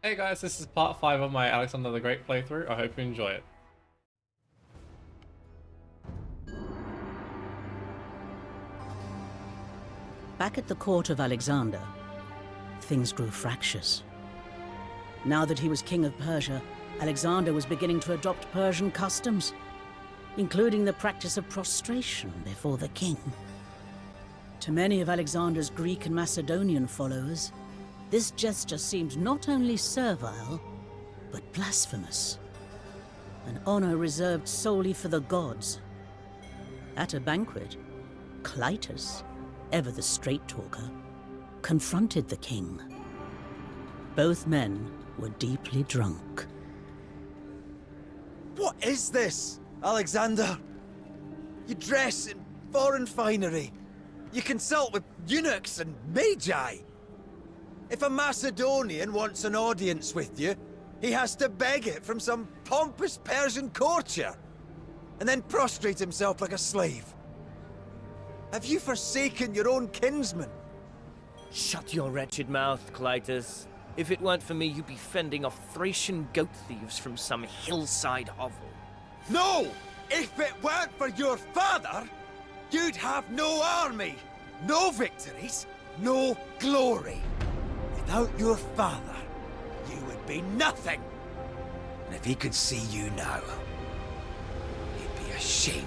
Hey guys, this is part 5 of my Alexander the Great playthrough. I hope you enjoy it. Back at the court of Alexander, things grew fractious. Now that he was king of Persia, Alexander was beginning to adopt Persian customs, including the practice of prostration before the king. To many of Alexander's Greek and Macedonian followers, this gesture seemed not only servile, but blasphemous. An honor reserved solely for the gods. At a banquet, Clytus, ever the straight-talker, confronted the king. Both men were deeply drunk. What is this, Alexander? You dress in foreign finery. You consult with eunuchs and magi. If a Macedonian wants an audience with you, he has to beg it from some pompous Persian courtier, and then prostrate himself like a slave. Have you forsaken your own kinsman? Shut your wretched mouth, Clytus. If it weren't for me, you'd be fending off Thracian goat thieves from some hillside hovel. No! If it weren't for your father, you'd have no army, no victories, no glory. Without your father, you would be nothing. And if he could see you now, he'd be ashamed.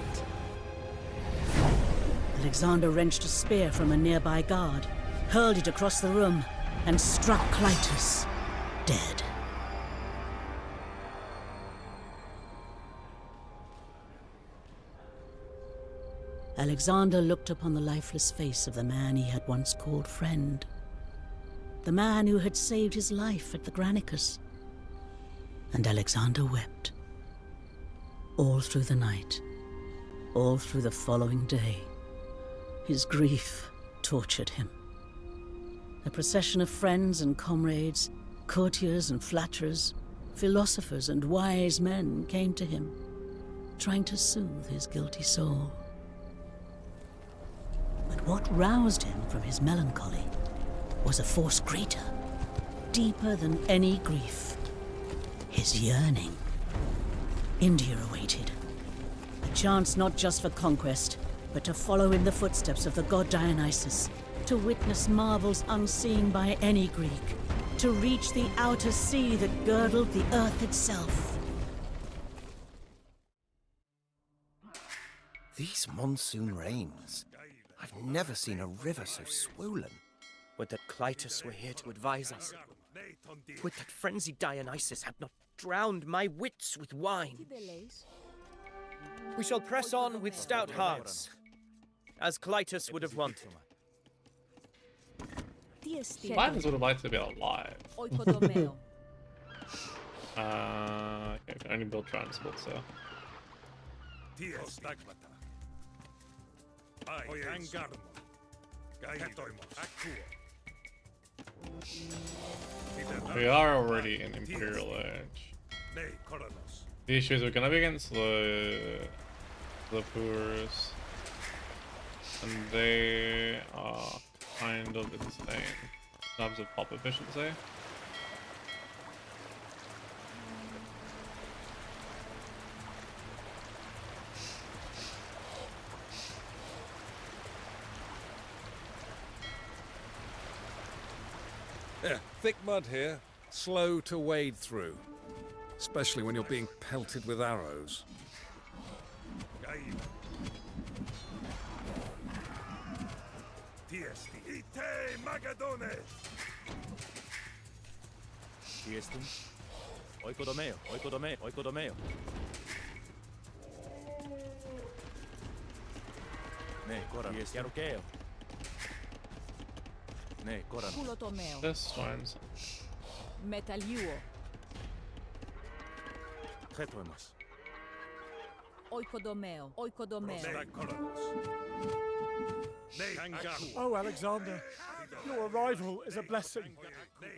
Alexander wrenched a spear from a nearby guard, hurled it across the room, and struck Clytus dead. Alexander looked upon the lifeless face of the man he had once called friend. The man who had saved his life at the Granicus. And Alexander wept. All through the night, all through the following day. His grief tortured him. A procession of friends and comrades, courtiers and flatterers, philosophers and wise men came to him, trying to soothe his guilty soul. But what roused him from his melancholy was a force greater, deeper than any grief. His yearning. India awaited. A chance not just for conquest, but to follow in the footsteps of the god Dionysus, to witness marvels unseen by any Greek, to reach the outer sea that girdled the earth itself. These monsoon rains. I've never seen a river so swollen. Would that Clytus were here to advise us. Would that frenzied Dionysus had not drowned my wits with wine. We shall press on with stout hearts, as Clytus would have wanted. Lions would have liked to be alive. Okay, we can only build transport, so. We are already in Imperial Age. The issue is we're gonna be against the Poors, and they are kind of insane in terms of pop efficiency. Yeah, thick mud here, slow to wade through, especially when you're being pelted with arrows. This one's Μεταλλιούω. Oikodομέο. Oh, Alexander, your arrival is a blessing.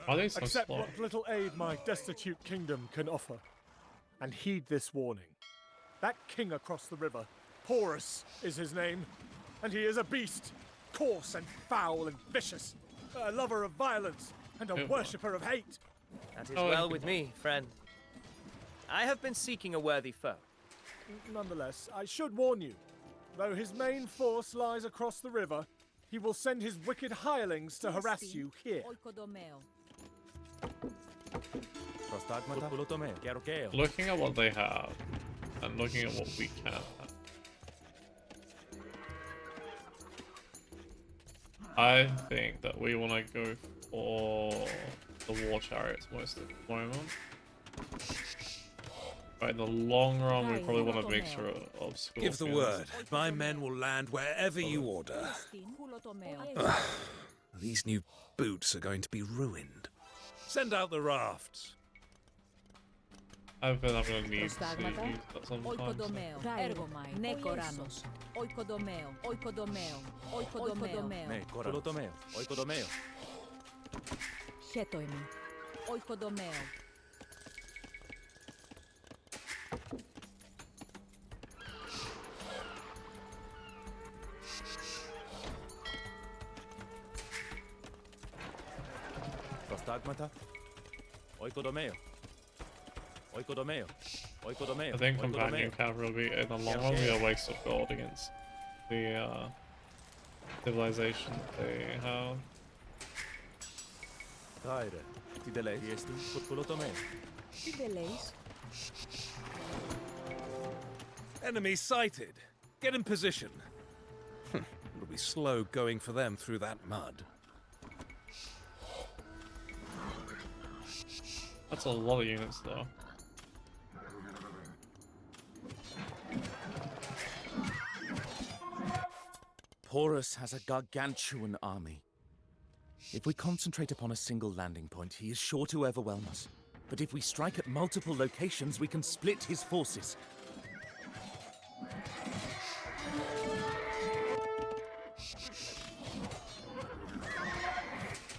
are they so Accept slow? what little aid my destitute kingdom can offer. And heed this warning. That king across the river, Porus is his name, and he is a beast, coarse and foul and vicious, a lover of violence, and a worshipper of hate. That is Oh, well okay. with me, friend. I have been seeking a worthy foe. Nonetheless, I should warn you. Though his main force lies across the river, he will send his wicked hirelings to harass you here. Oikodomeo. Looking at what they have, and looking at what we can have. I think that we want to go for the war chariots most at the moment. Right, in the long run, we probably want to make sure of scorpions. Give the word. My men will land wherever you order. These new boots are going to be ruined. Send out the rafts. I feel I'm going to need to use that sometimes. Oikodomeo. Ergomai. Nekoranos. Oikodomeo. Oikodomeo. Oikodomeo. Chetoimi. Oikodomeo. Prostagmata. Oikodomeo. Oikodomeo. Oikodomeo. I think companion cavalry will be, in the long run, be a waste of gold against the civilization they have. Caire. Tideleis. Iesti. Putkulotomeo. Tideleis. Enemy sighted. Get in position. It'll be slow going for them through that mud. That's a lot of units, though. Porus has a gargantuan army. If we concentrate upon a single landing point, he is sure to overwhelm us. But if we strike at multiple locations, we can split his forces.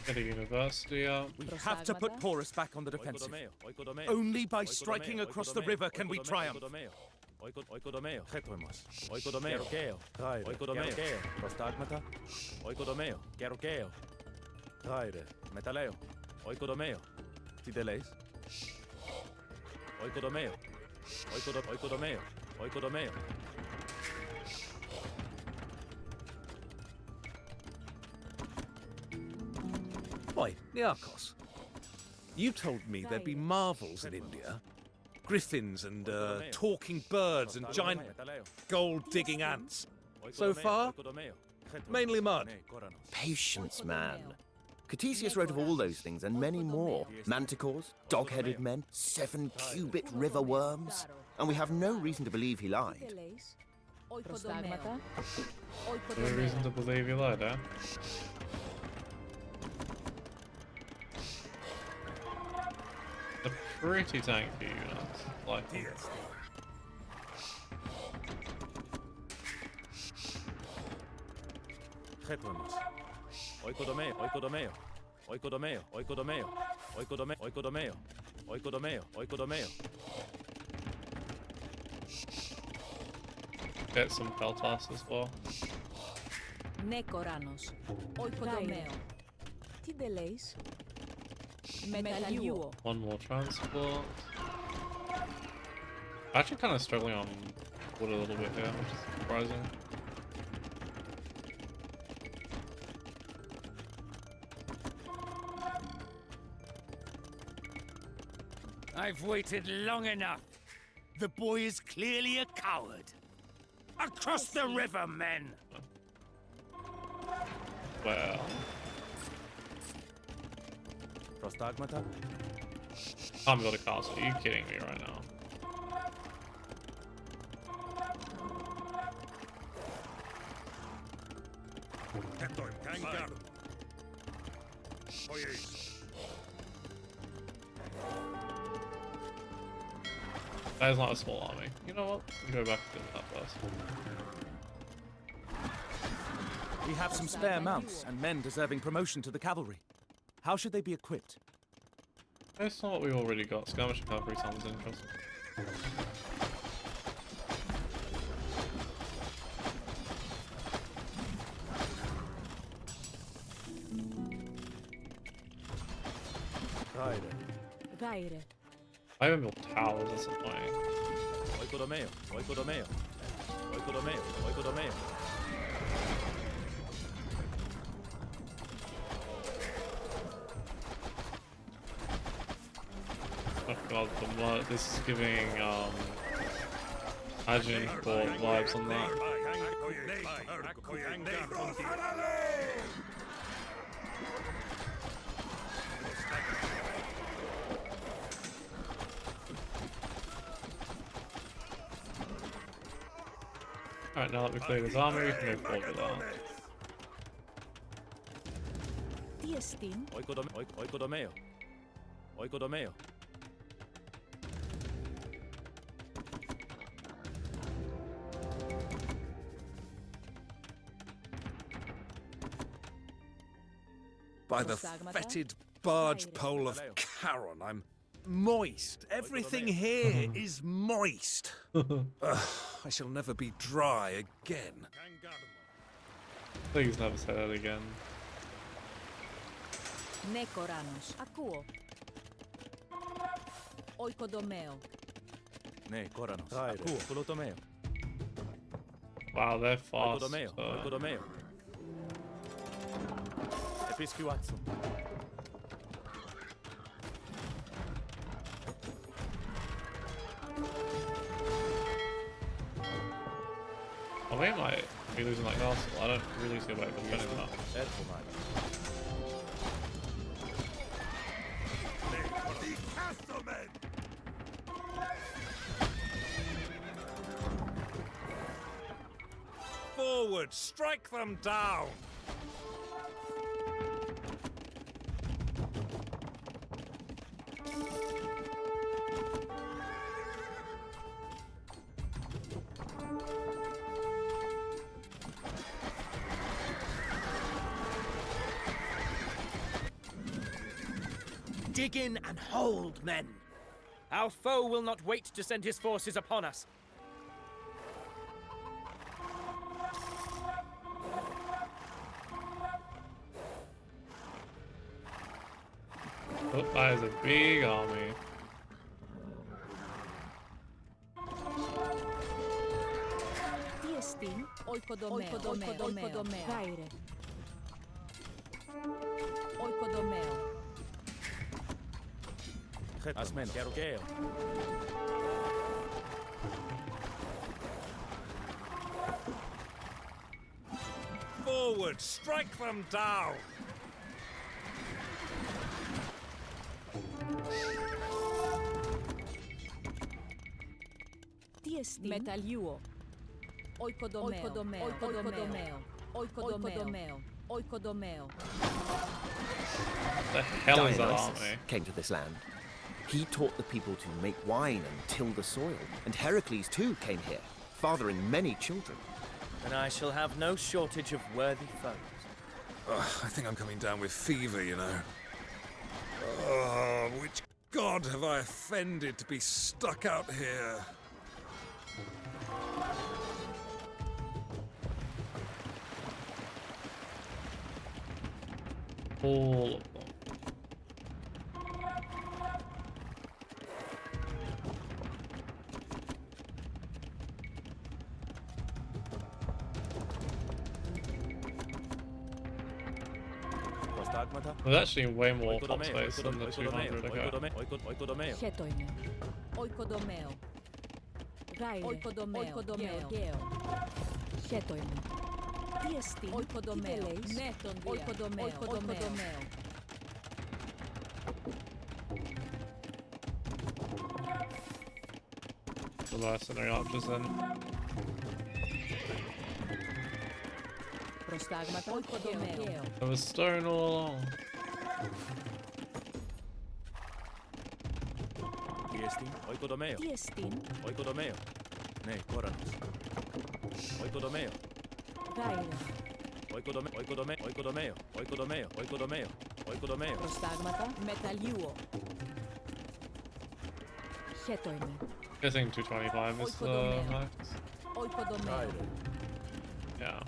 Get a university up. We have to put Porus back on the defensive. Only by striking across the river can we triumph. Oikodomeo. Chetoimos. Oikodomeo. Oikodomeo. Prostagmata. Oikodomeo. Gerokeo. Caire. Metaleo. Oikodomeo. Tideleis. Oikodomeo. Oikodomeo. Oikodomeo. Oi, Niarchos. You told me there'd be marvels in India. Griffins and talking birds and giant gold-digging ants. So far, mainly mud. Patience, man. Catesius wrote of all those things and many more. Manticores, dog-headed men, 7-cubit river worms. And we have no reason to believe he lied. Tideleis. Oikodomeo. No reason to believe you lied, eh? They're pretty tanky units, like them. Chetoimos. Oikodomeo. Oikodomeo. Oikodomeo. Oikodomeo. Oikodomeo. Oikodomeo. Oikodomeo. Oikodomeo. Get some Peltas as well. Nekoranos. Oikodomeo. Tideleis. Metaliuo. One more transport. Actually kind of struggling on wood a little bit here, which is surprising. I've waited long enough. The boy is clearly a coward. Across the river, men! Well, Prostagmata. can't build a castle. Are you kidding me right now? That is not a small army. You know what? We'll go back to that first. We have some spare mounts and men deserving promotion to the cavalry. How should they be equipped? Based on what we've already got, skirmish cavalry sounds interesting. Gaire. I haven't built towers, that's annoying. Oikodomeo, oikodomeo. Oikodomeo, oikodomeo. Oh god, the mud. This is giving Ajin vibes on that. Alright, now that we've cleared his armor, we can move forward with that. Τι εστίν? Oikodomeo. Oikodomeo. By the fetid barge pole of Charon, I'm moist. Everything here is moist. I shall never be dry again. Please never say that again. Ναι, Κοράνος. Ακούω. Οικοδομαίο. Ναι, Κόρανος. Ακούω. Κολοτομαίο. Wow, they're fast. Oikodomeo. Oikodomeo. Επισκιουάτσο. Oh, we might be losing that castle. I don't really see a way of defending that. Forward, strike them down! Dig in and hold, men. Our foe will not wait to send his forces upon us. Oh, that is a big army. Τι εστίν? Οικοδομαίο. Οικοδομαίο. Γάιρε. Οικοδομαίο. Ασμένο. Καιροκαίο. Forward, strike them down! Τι εστίν? Μεταλλιούο. Οικοδομαίο. Οικοδομαίο. Οικοδομαίο. Οικοδομαίο. The hell is that Dionysus army? came to this land. He taught the people to make wine and till the soil. And Heracles too came here, fathering many children. And I shall have no shortage of worthy foes. I think I'm coming down with fever, you know. Oh, which god have I offended to be stuck out here? All of them. There's actually way more top space than the 200 I got. Χέτο είναι. Οικοδομαίο. Γάιρε. Οικοδομαίο. Γεωργαίο. Χέτο είναι. Τι εστίν? Οικοδομαίο. Ναι, τον δία. Οικοδομαίο. Οικοδομαίο. The mercenary archers then. Προστάγματα. Οικοδομαίο. There was stone all along. Τι εστίν? Οικοδομαίο. Τι εστίν? Οικοδομαίο. Ναι, Κόρανος. Οικοδομαίο. Γάιρε. Οικοδομαίο. Οικοδομαίο. Οικοδομαίο. Οικοδομαίο. Οικοδομαίο. Οικοδομαίο. Προστάγματα. Μεταλλιούο. Χέτο είναι. Guessing 225 is the max. Οικοδομαίο. Yeah.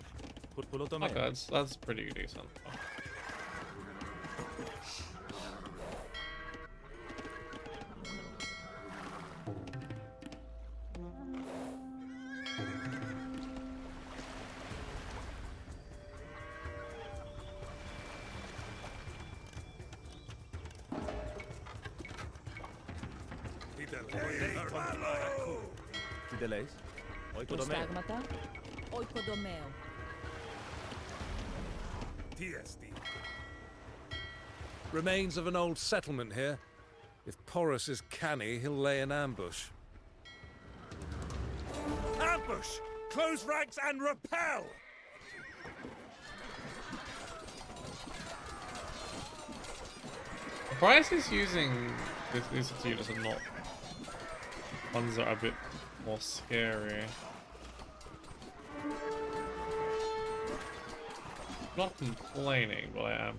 Κουλοτομαίο. Okay, that's pretty decent. Fideles. Oikodomeo. Prostagmata. Oikodomeo. Remains of an old settlement here. If Porus is canny, he'll lay an ambush. Ambush! Close ranks and repel! Price is using these units are not ones that are a bit more scary. Not complaining, but I am.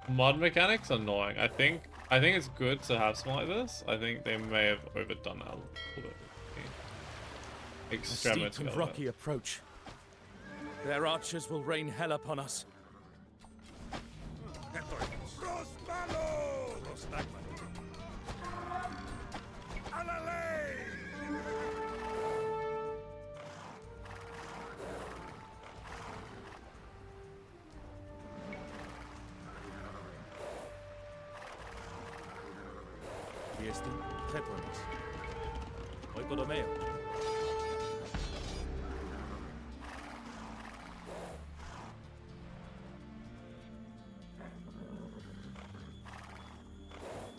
Mod mechanics are annoying. I think it's good to have something like this. I think they may have overdone that a little bit. A steep and rocky approach. Their archers will rain hell upon us. Oikodomeo.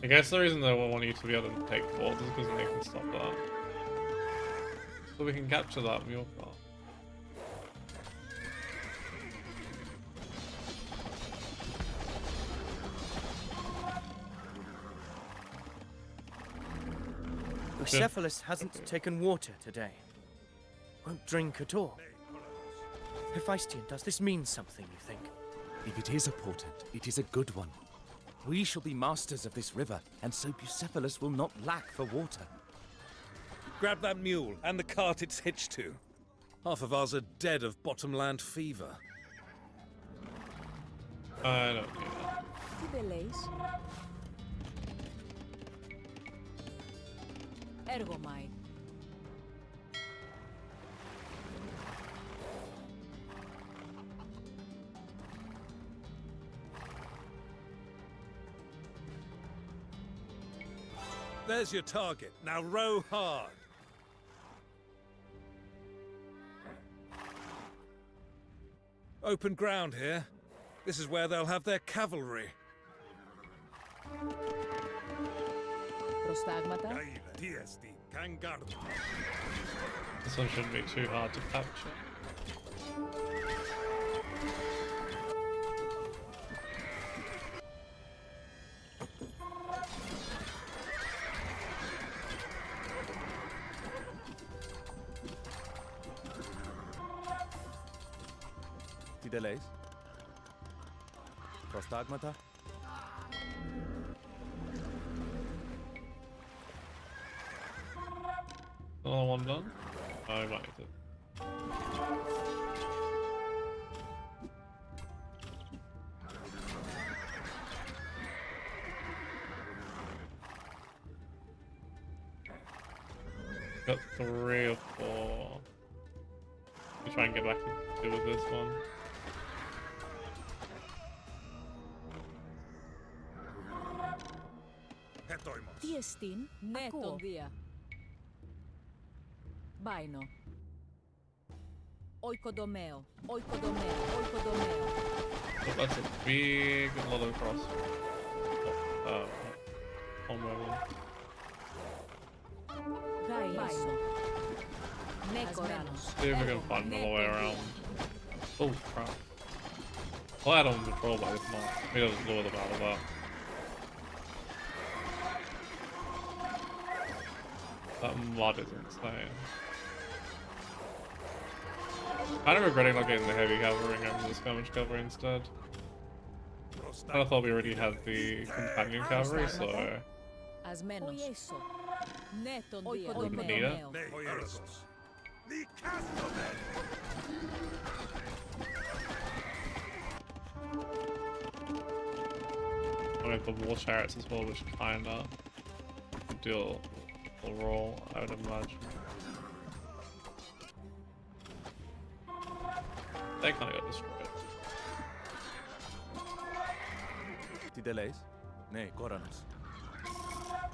I guess the reason they want you to be able to take forts is because they can stop that. So we can capture that mule cart. Bucephalus hasn't taken water today. Won't drink at all. Hephaestion, does this mean something, you think? If it is a portent, it is a good one. We shall be masters of this river, and so Bucephalus will not lack for water. Grab that mule and the cart it's hitched to. Half of ours are dead of bottomland fever. I don't do that. Fideles. Ergomai. There's your target. Now row hard. Open ground here. This is where they'll have their cavalry. Prostagmata. This one shouldn't be too hard to capture. Fideles. Prostagmata. Another one done? Oh, I might need to. Got 3 or 4. We try and get back and deal with this one. Tiestin. Neton dia. Baino. Oikodomeo. Oikodomeo. Oikodomeo. So that's a big lot of cross. Combo. Baino. Nekoranos. See if we can find another way around. Oh crap. I'll add on control by this mod. He doesn't lure them out of that. That mod is insane. Kind of regretting not getting the heavy cavalry and the skirmish cavalry instead. I thought we already had the companion cavalry, so As menos. Neton dia. Oikodomeo. make the war chariots as well, which kinda do a role, I would imagine. They kinda got destroyed. Tideleis? Ne, Koranos.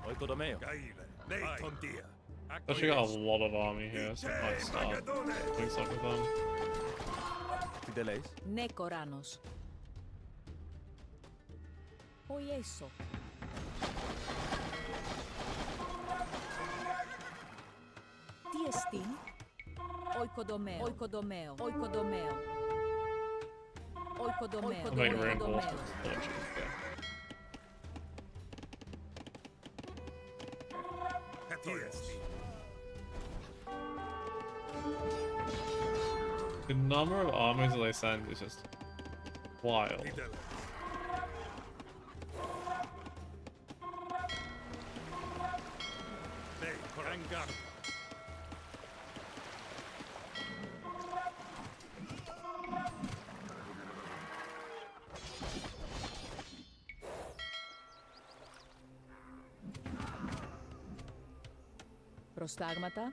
Oikodomeo. Actually got a lot of army here, so I might start doing stuff with them. Tideleis? Ναι, Κοράνος. Οιέσο. Τι εστίν? Οικοδομέο. Οικοδομέο. Οικοδομέο. Οικοδομέο. I'll make reinforcements. Οικοδομέο. The number of armies that they send is just wild. Προστάγματα.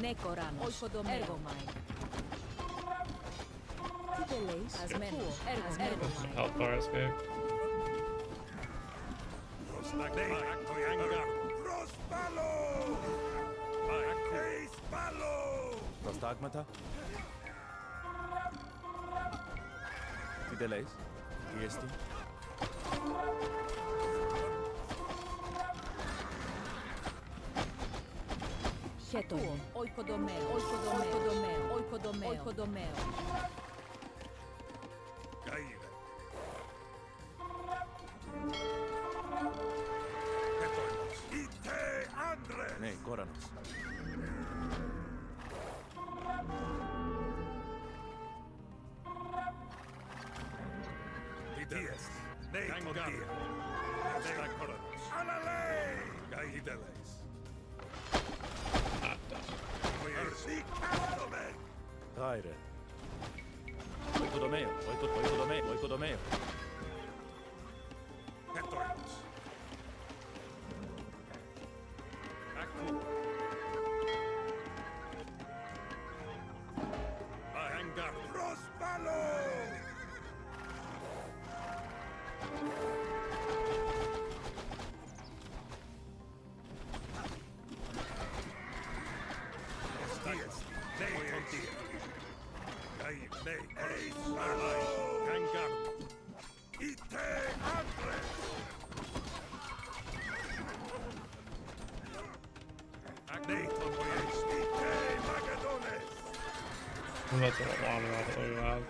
Ναι, Κοράνος. Οικοδομέο. Έργομαι. Τι δεν λέεις? Ασμένος. Έργομαι. Help fire escape. Προστάγματα. Tideleis? Τι εστί? Χέτο. Οικοδομέο. Οικοδομέο. Οικοδομέο. Οικοδομέο. Ναι, Κόρανος. Gaire. Oikodomeo. Oikodomeo. Oikodomeo. That's a lot longer than I thought we would have.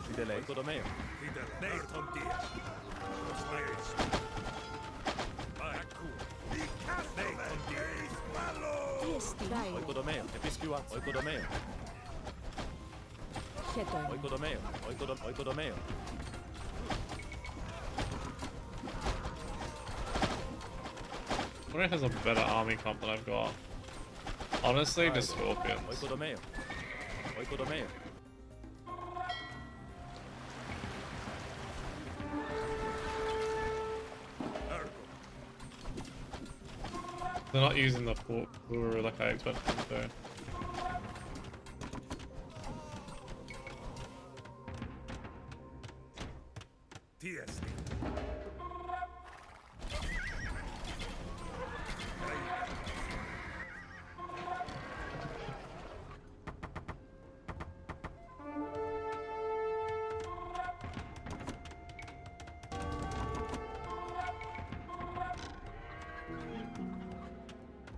Tideleis? Oikodomeo. Τι εστί? Oikodomeo. Episkua. Oikodomeo. Χέτο. Oikodomeo. Oikodomeo. I wonder if there's a better army comp than I've got. Honestly, just scorpions. Oikodomeo. Oikodomeo. They're not using the Puru like I expected them to.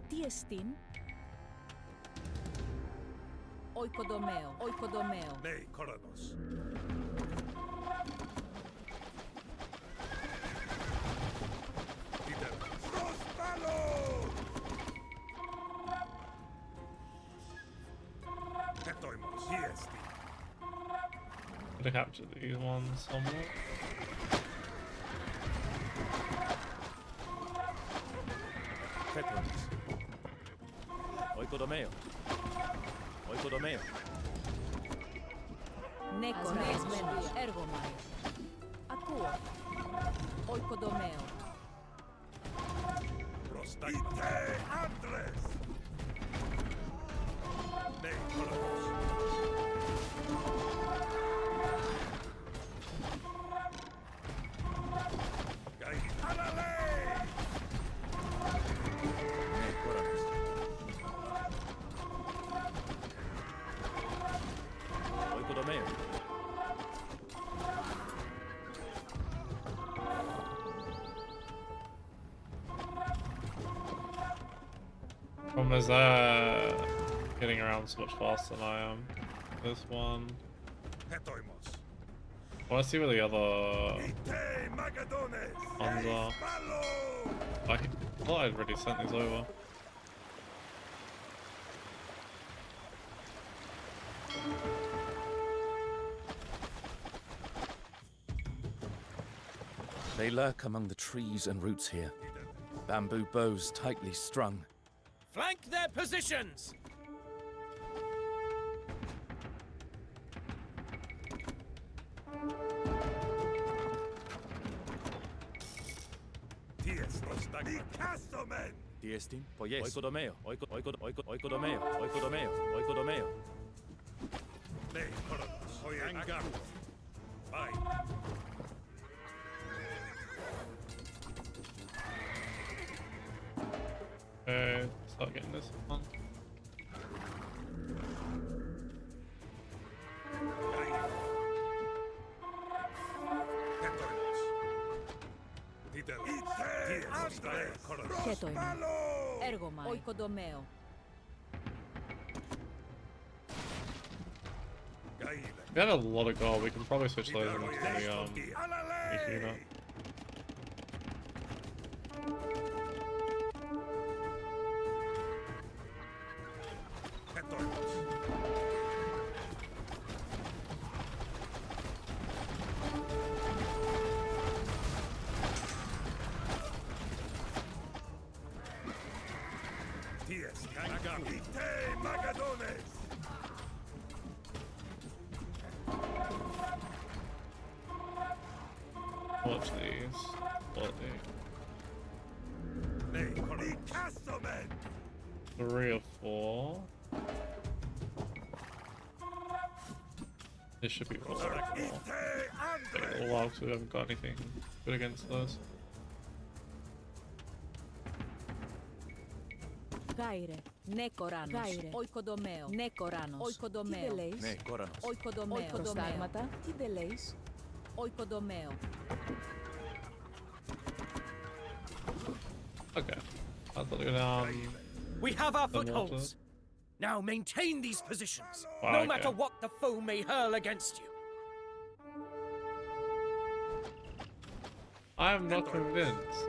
Τι εστίν? Οικοδομέο. Οικοδομέο. Ναι, Κόρανος. to capture these ones somewhat. Oikodomeo. Oikodomeo. Νεκοράσμενος, έργομαι. Ακούω. Οικοδομαίο. Είτε άντρες! Ναι, κόλος. Ναι, κόρανος. Οικοδομαίο. Problem is getting around so much faster than I am. This one. I want to see where the other ones are. I thought I'd already sent these over. They lurk among the trees and roots here. Bamboo bows tightly strung. Flank their positions! Diestin, poies. Oikodomeo, oikodomeo, oikodomeo, oikodomeo. Nee, hang up. Bye. Start getting this one. Χέτο είμαι. Έργομαι. Οικοδομαίο. We have a lot of gold. We can probably switch those into the unit. Watch these. What the 3 or 4. This should be 4. Take a little while because we haven't got anything good against those. Γάιρε. Ναι, κοράνος. Γάιρε. Οικοδομαίο. Ναι, κοράνος. Οικοδομαίο. Τι δελέεις. Ναι, κοράνος. Οικοδομαίο. Προστάγματα. Τι δελέεις. Οικοδομαίο. Okay. I'll put it down. We have our the footholds. water. Now maintain these positions, Wow, no okay. matter what the foe may hurl against you. I am not convinced.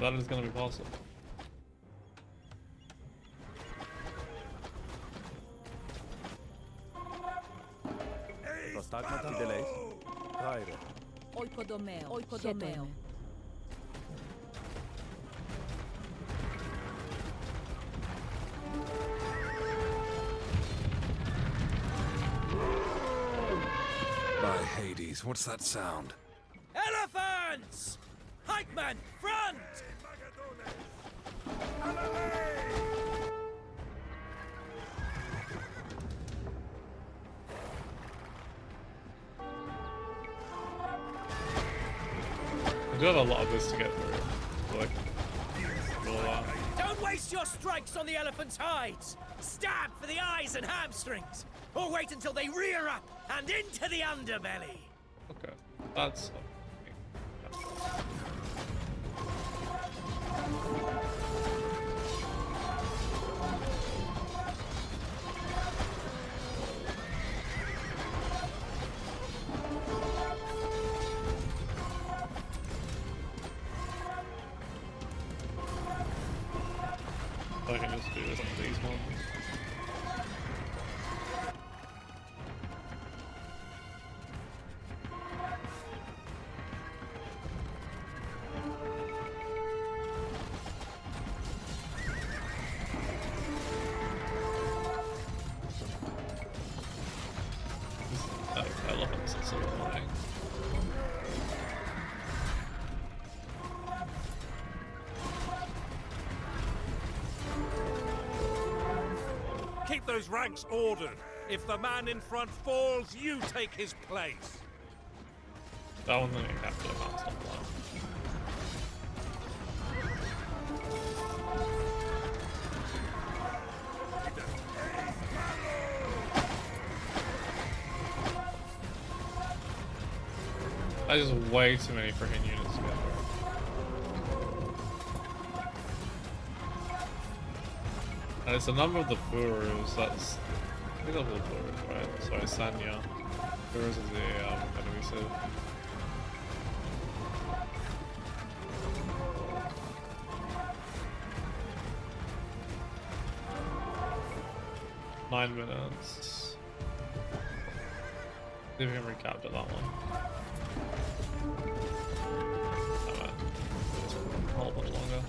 That is going to be possible. Προστάγματα, τι δελέεις. Γάιρε. Οικοδομαίο. Οικοδομαίο. By Hades, what's that sound? Elephants! Pikemen, front! I do have a lot of this to get through. Like, all that. Don't waste your strikes on the elephant's hides! Stab for the eyes and hamstrings! Or wait until they rear up and into the underbelly! Okay, that's. I can just do this on these ones. Keep those ranks ordered. If the man in front falls, you take his place. That one didn't have to not stop that. That is way too many freaking units together. And it's the number of the Furus that's... I think that's the Furus, right? Sorry, Sanya. Furus is the enemy civ. Nine minutes. See if we can recapture that one. A whole bit longer.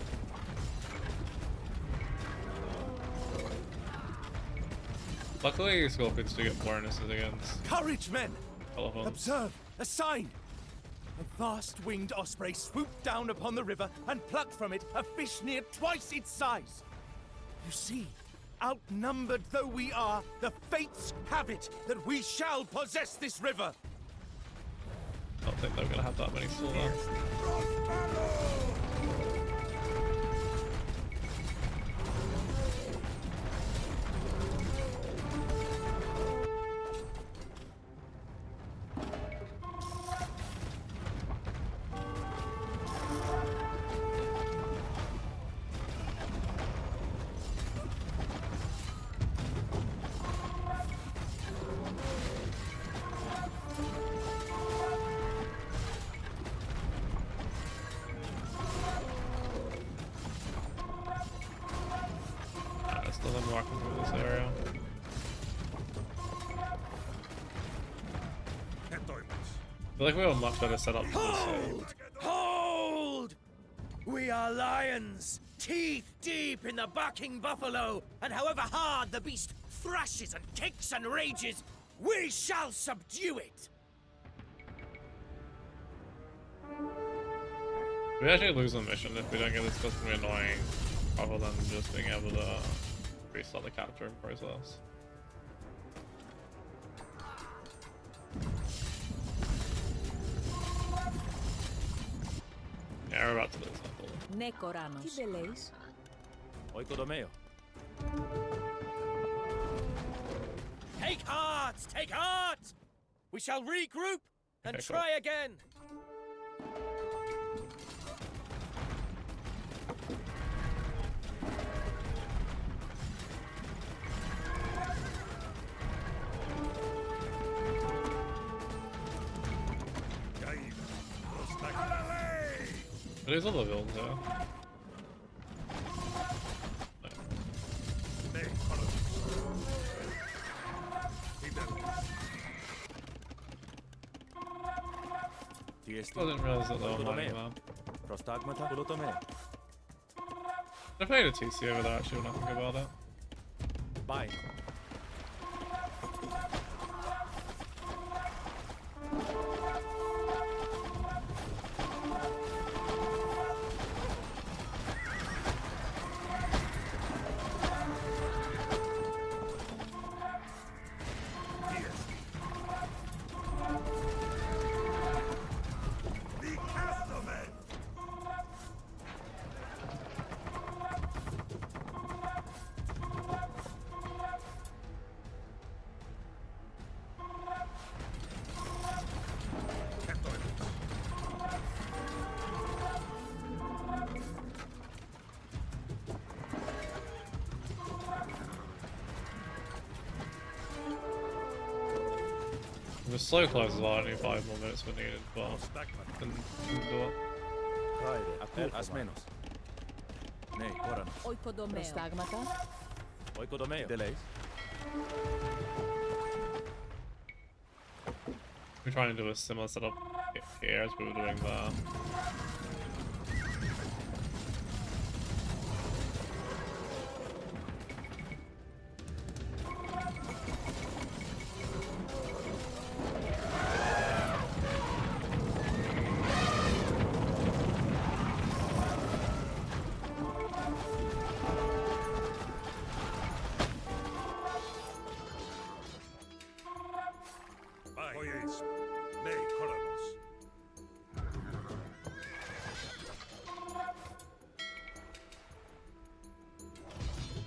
Luckily, Scorpions do get bonuses against. Courage, men! Elephants. Observe! A sign! A vast winged osprey swooped down upon the river and plucked from it a fish near twice its size. You see, outnumbered though we are, the fates have it that we shall possess this river. I don't think they're gonna have that many still there. Still them walking through this area. I feel like we have a much better setup for this side. Hold! We are lions, teeth deep in the bucking buffalo, and however hard the beast thrashes and kicks and rages, we shall subdue it! We actually lose the mission if we don't get this, it's gonna be annoying, rather than just being able to restart the capturing process. Yeah, we're about to lose that. Ναι, Κοράνος. Τι δεν λέεις? Oikodomeo. Take heart! Take heart! We shall regroup and Okay, try again! There's other villains there. I didn't realize that they were mining that. I played a TC over there actually when I think about it. Bye. The slow close is only 5 more minutes were needed, but didn't do it. Ας μένος. Ναι, Κοράνος. Oikodomeo. Προστάγματα. Oikodomeo. Τι λέεις? We're trying to do a similar setup here as we were doing there.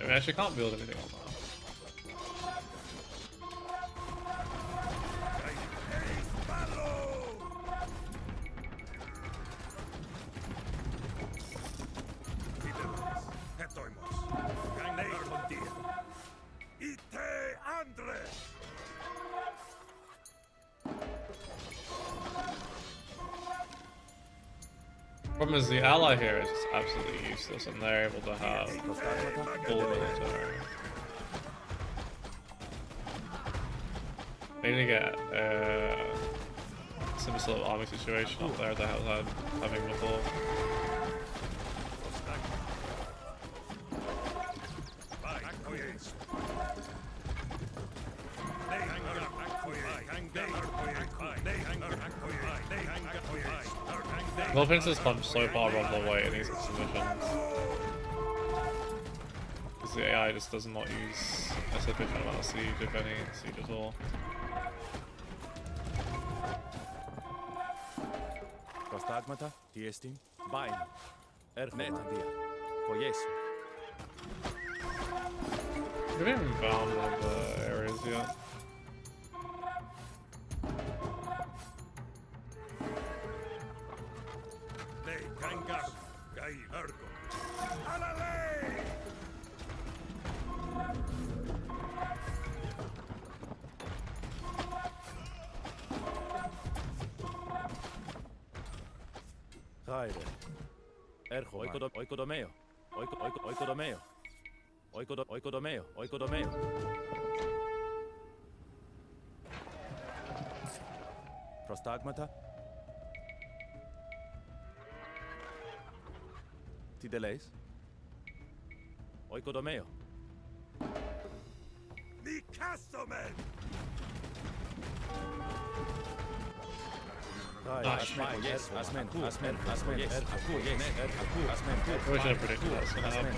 I actually can't build anything on that. Problem is the ally here is just absolutely useless and they're able to have full military. They need to get some sort of army situation up there that I was having before. Dolphins punch so far on the way in these submissions. Because the AI just does not use a sufficient amount of siege, if any siege at all. Prostagmata, Tiestin, Bain, Ernetandia, Poyes. We haven't even found one of the areas yet. Oikodomeo. Oikodomeo. Oikodomeo. Prostagmata. Tideleis. Oikodomeo. I should have predicted that's gonna happen.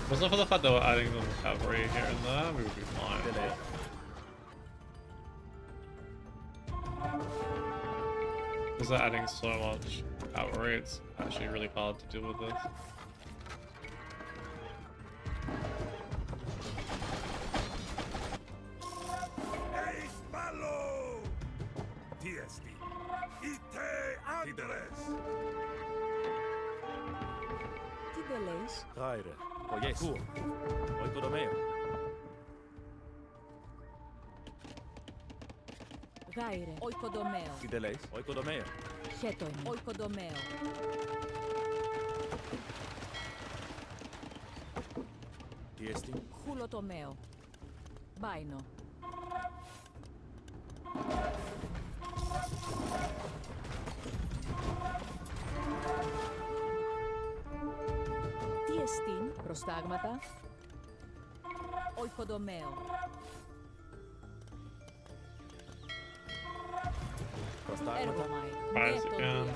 Wasn't for the fact that we're adding some cavalry here and there, we would be fine. Because they're adding so much cavalry, it's actually really hard to deal with this. Gaire. Oyes. Oikodomeo. Gaire. Oikodomeo. Tideleis. Oikodomeo. Chetoim. Oikodomeo. Tiestin. Hulotomeo. Baino. Tiestin. Prostagmata. Oikodomeo. Prostagmata. Ergomai. Rise again.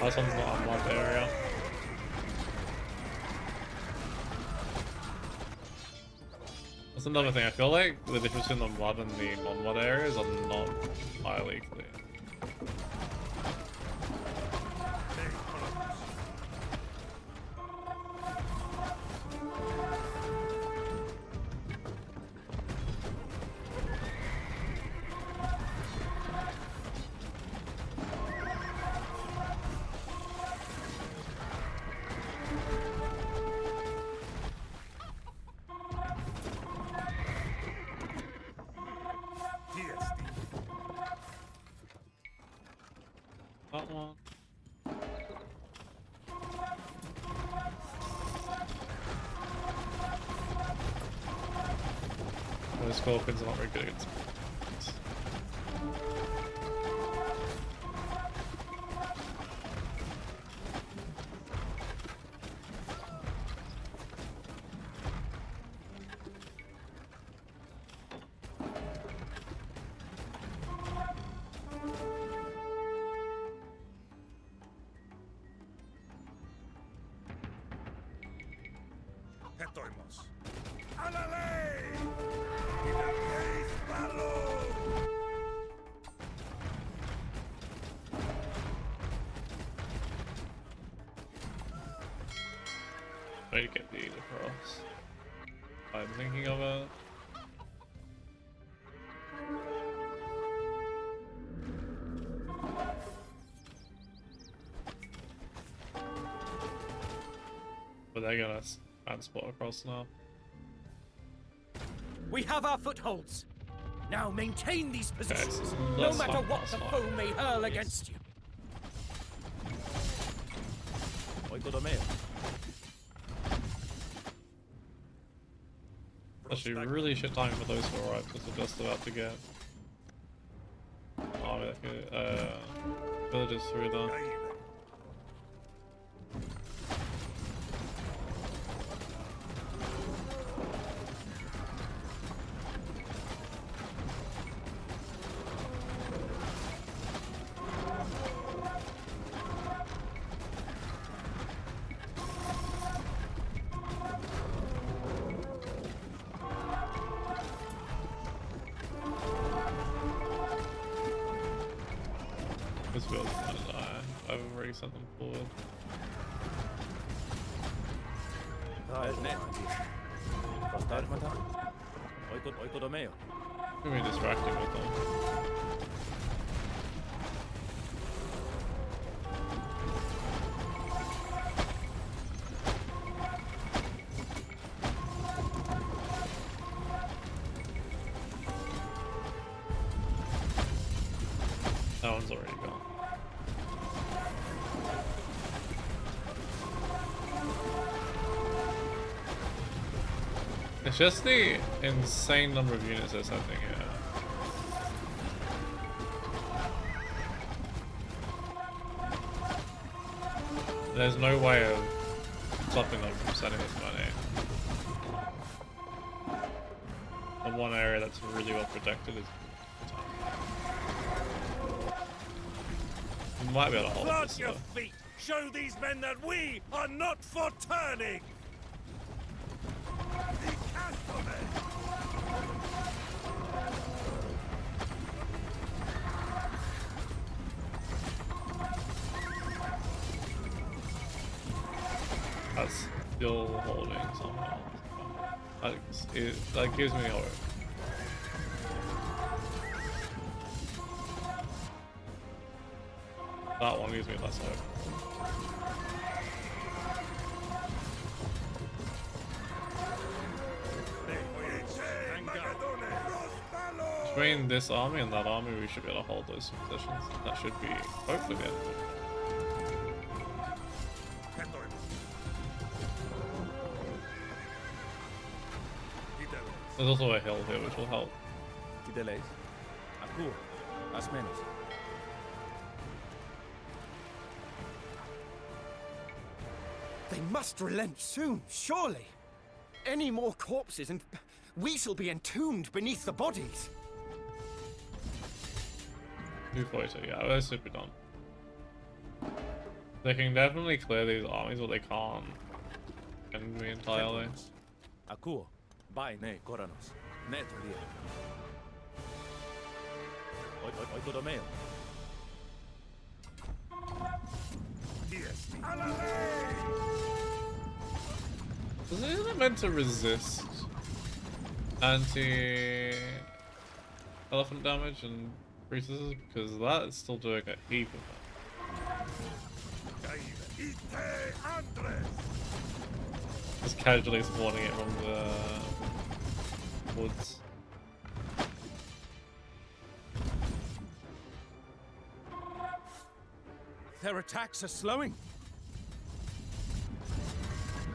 This one's not unlocked area. That's another thing, I feel like the difference between the mod and the non-mod areas are not highly clear. That one. Well, the scorpions are not very good against me. Way to get these across. I'm thinking of it. But they're gonna transport across now. We have our footholds. Now maintain these positions, Okay, no that's matter fine, what that's the fine. foe may hurl against you. Actually, really shit timing for those four arrive because we're just about to get villagers through there. This wheel's gonna die. I've already sent them forward. Maybe distracting with them. That one's already gone. It's just the insane number of units there's something here. There's no way of stopping them from sending this money. The one area that's really well protected is... We might be able to hold Plant this your though. feet! Show these men that we are not for turning! That's still holding somehow. That gives me hope. That one gives me less hope. Between this army and that army, we should be able to hold those positions. That should be hopefully the end of it. There's also a hill here which will help. They must relent soon, surely. Any more corpses and we shall be entombed beneath the bodies. 242, yeah, they're super done. They can definitely clear these armies, but they can't end me entirely. Akuo, bai ne koranos, ne tolia. Oikodomeo. Isn't it meant to resist anti-elephant damage and priestesses? Because that is still doing a heap of it. Just casually spawning it from the woods. Their attacks are slowing.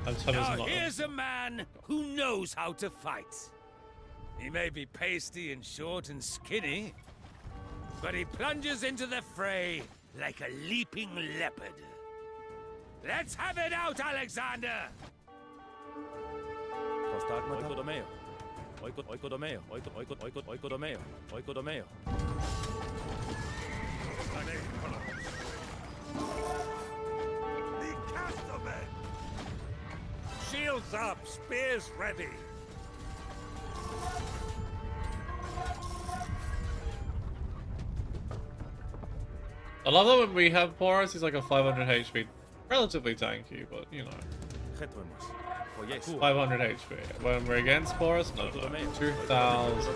I just hope it's Now not. here's a man who knows how to fight. He may be pasty and short and skinny, but he plunges into the fray like a leaping leopard. Let's have it out, Alexander! Oikodomeo. Oikodomeo. Oikodomeo. Oikodomeo. Shield Shields up, spears ready. I love that when we have Porus, he's like a 500 HP. Relatively tanky, but you know. 500 HP. When we're against Porus, no. 2000.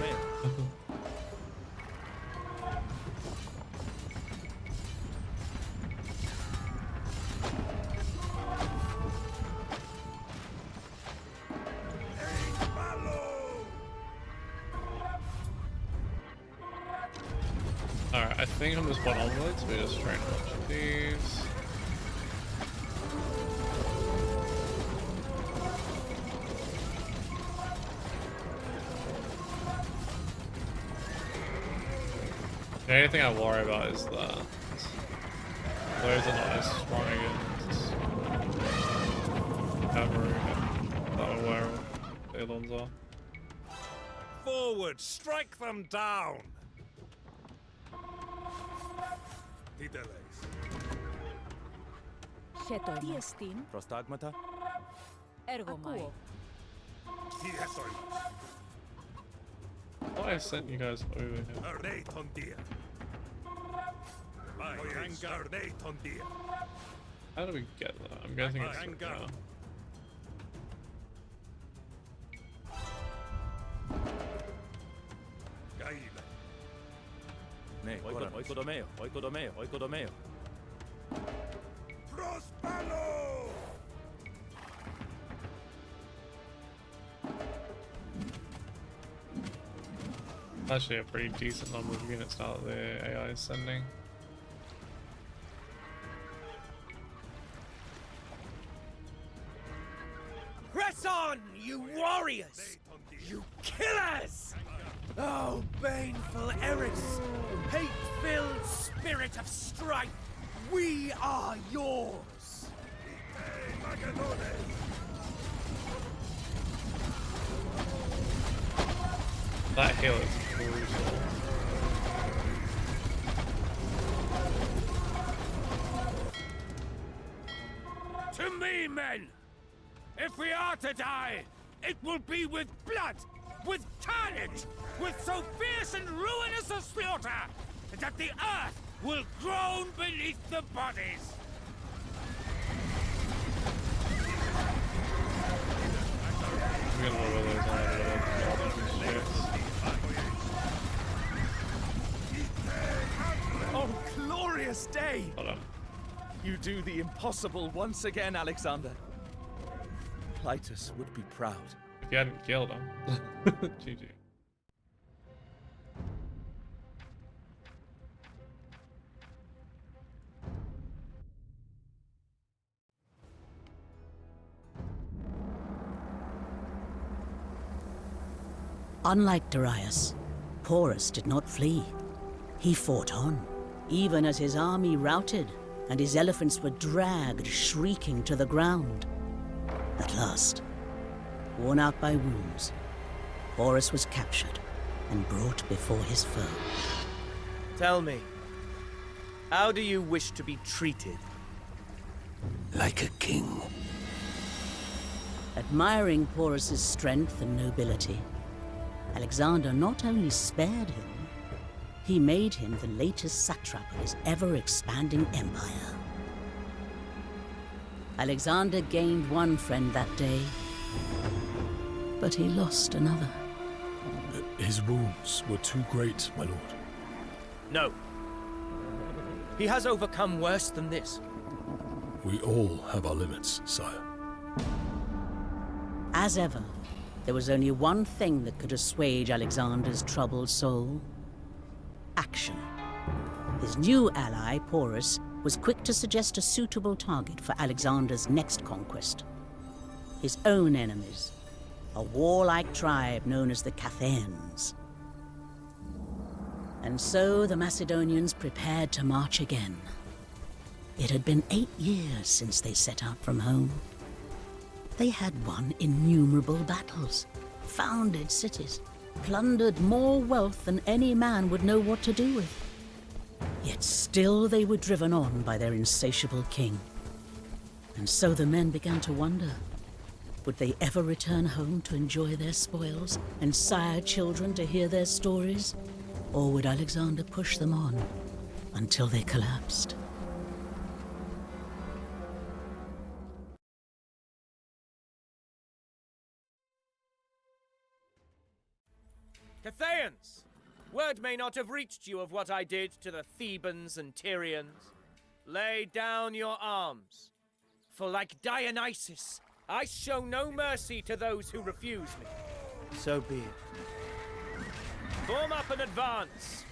Alright, I think I'm just one onwards. We just train a bunch of these. The only thing I worry about is that those are not as strong against Cavalry that I'm aware of. The other ones are. Forward, strike them down. Hydaspes. Tiestin. Prostagmata. Ergomai. I thought I sent you guys over here. How do we get that? I'm guessing it's right now. Oikodomeo. Actually a pretty decent number of units now that the AI is sending. Press on, you warriors! You killers! Oh, baneful Eris! Hate-filled spirit of strife! We are yours! That hill is crucial. To me, men! If we are to die, it will be with blood, with carnage, with so fierce and ruinous a slaughter that the earth will groan beneath the bodies. We're gonna roll those on it. Oh, glorious day! Hold on. You do the impossible once again, Alexander. Clitus would be proud. If you hadn't killed him. GG. Unlike Darius, Porus did not flee. He fought on, even as his army routed and his elephants were dragged shrieking to the ground. At last, worn out by wounds, Porus was captured and brought before his foe. Tell me, how do you wish to be treated? Like a king. Admiring Porus's strength and nobility, Alexander not only spared him, he made him the latest satrap of his ever-expanding empire. Alexander gained one friend that day, but he lost another. His wounds were too great, my lord. No. He has overcome worse than this. We all have our limits, sire. As ever, there was only one thing that could assuage Alexander's troubled soul: action. His new ally, Porus, was quick to suggest a suitable target for Alexander's next conquest. His own enemies, a warlike tribe known as the Cathaeans. And so the Macedonians prepared to march again. It had been 8 years since they set out from home. They had won innumerable battles, founded cities, plundered more wealth than any man would know what to do with. Yet still they were driven on by their insatiable king. And so the men began to wonder, Would they ever return home to enjoy their spoils and sire children to hear their stories? Or would Alexander push them on until they collapsed? Cathayans! Word may not have reached you of what I did to the Thebans and Tyrians. Lay down your arms, for like Dionysus, I show no mercy to those who refuse me. So be it. Form up and advance.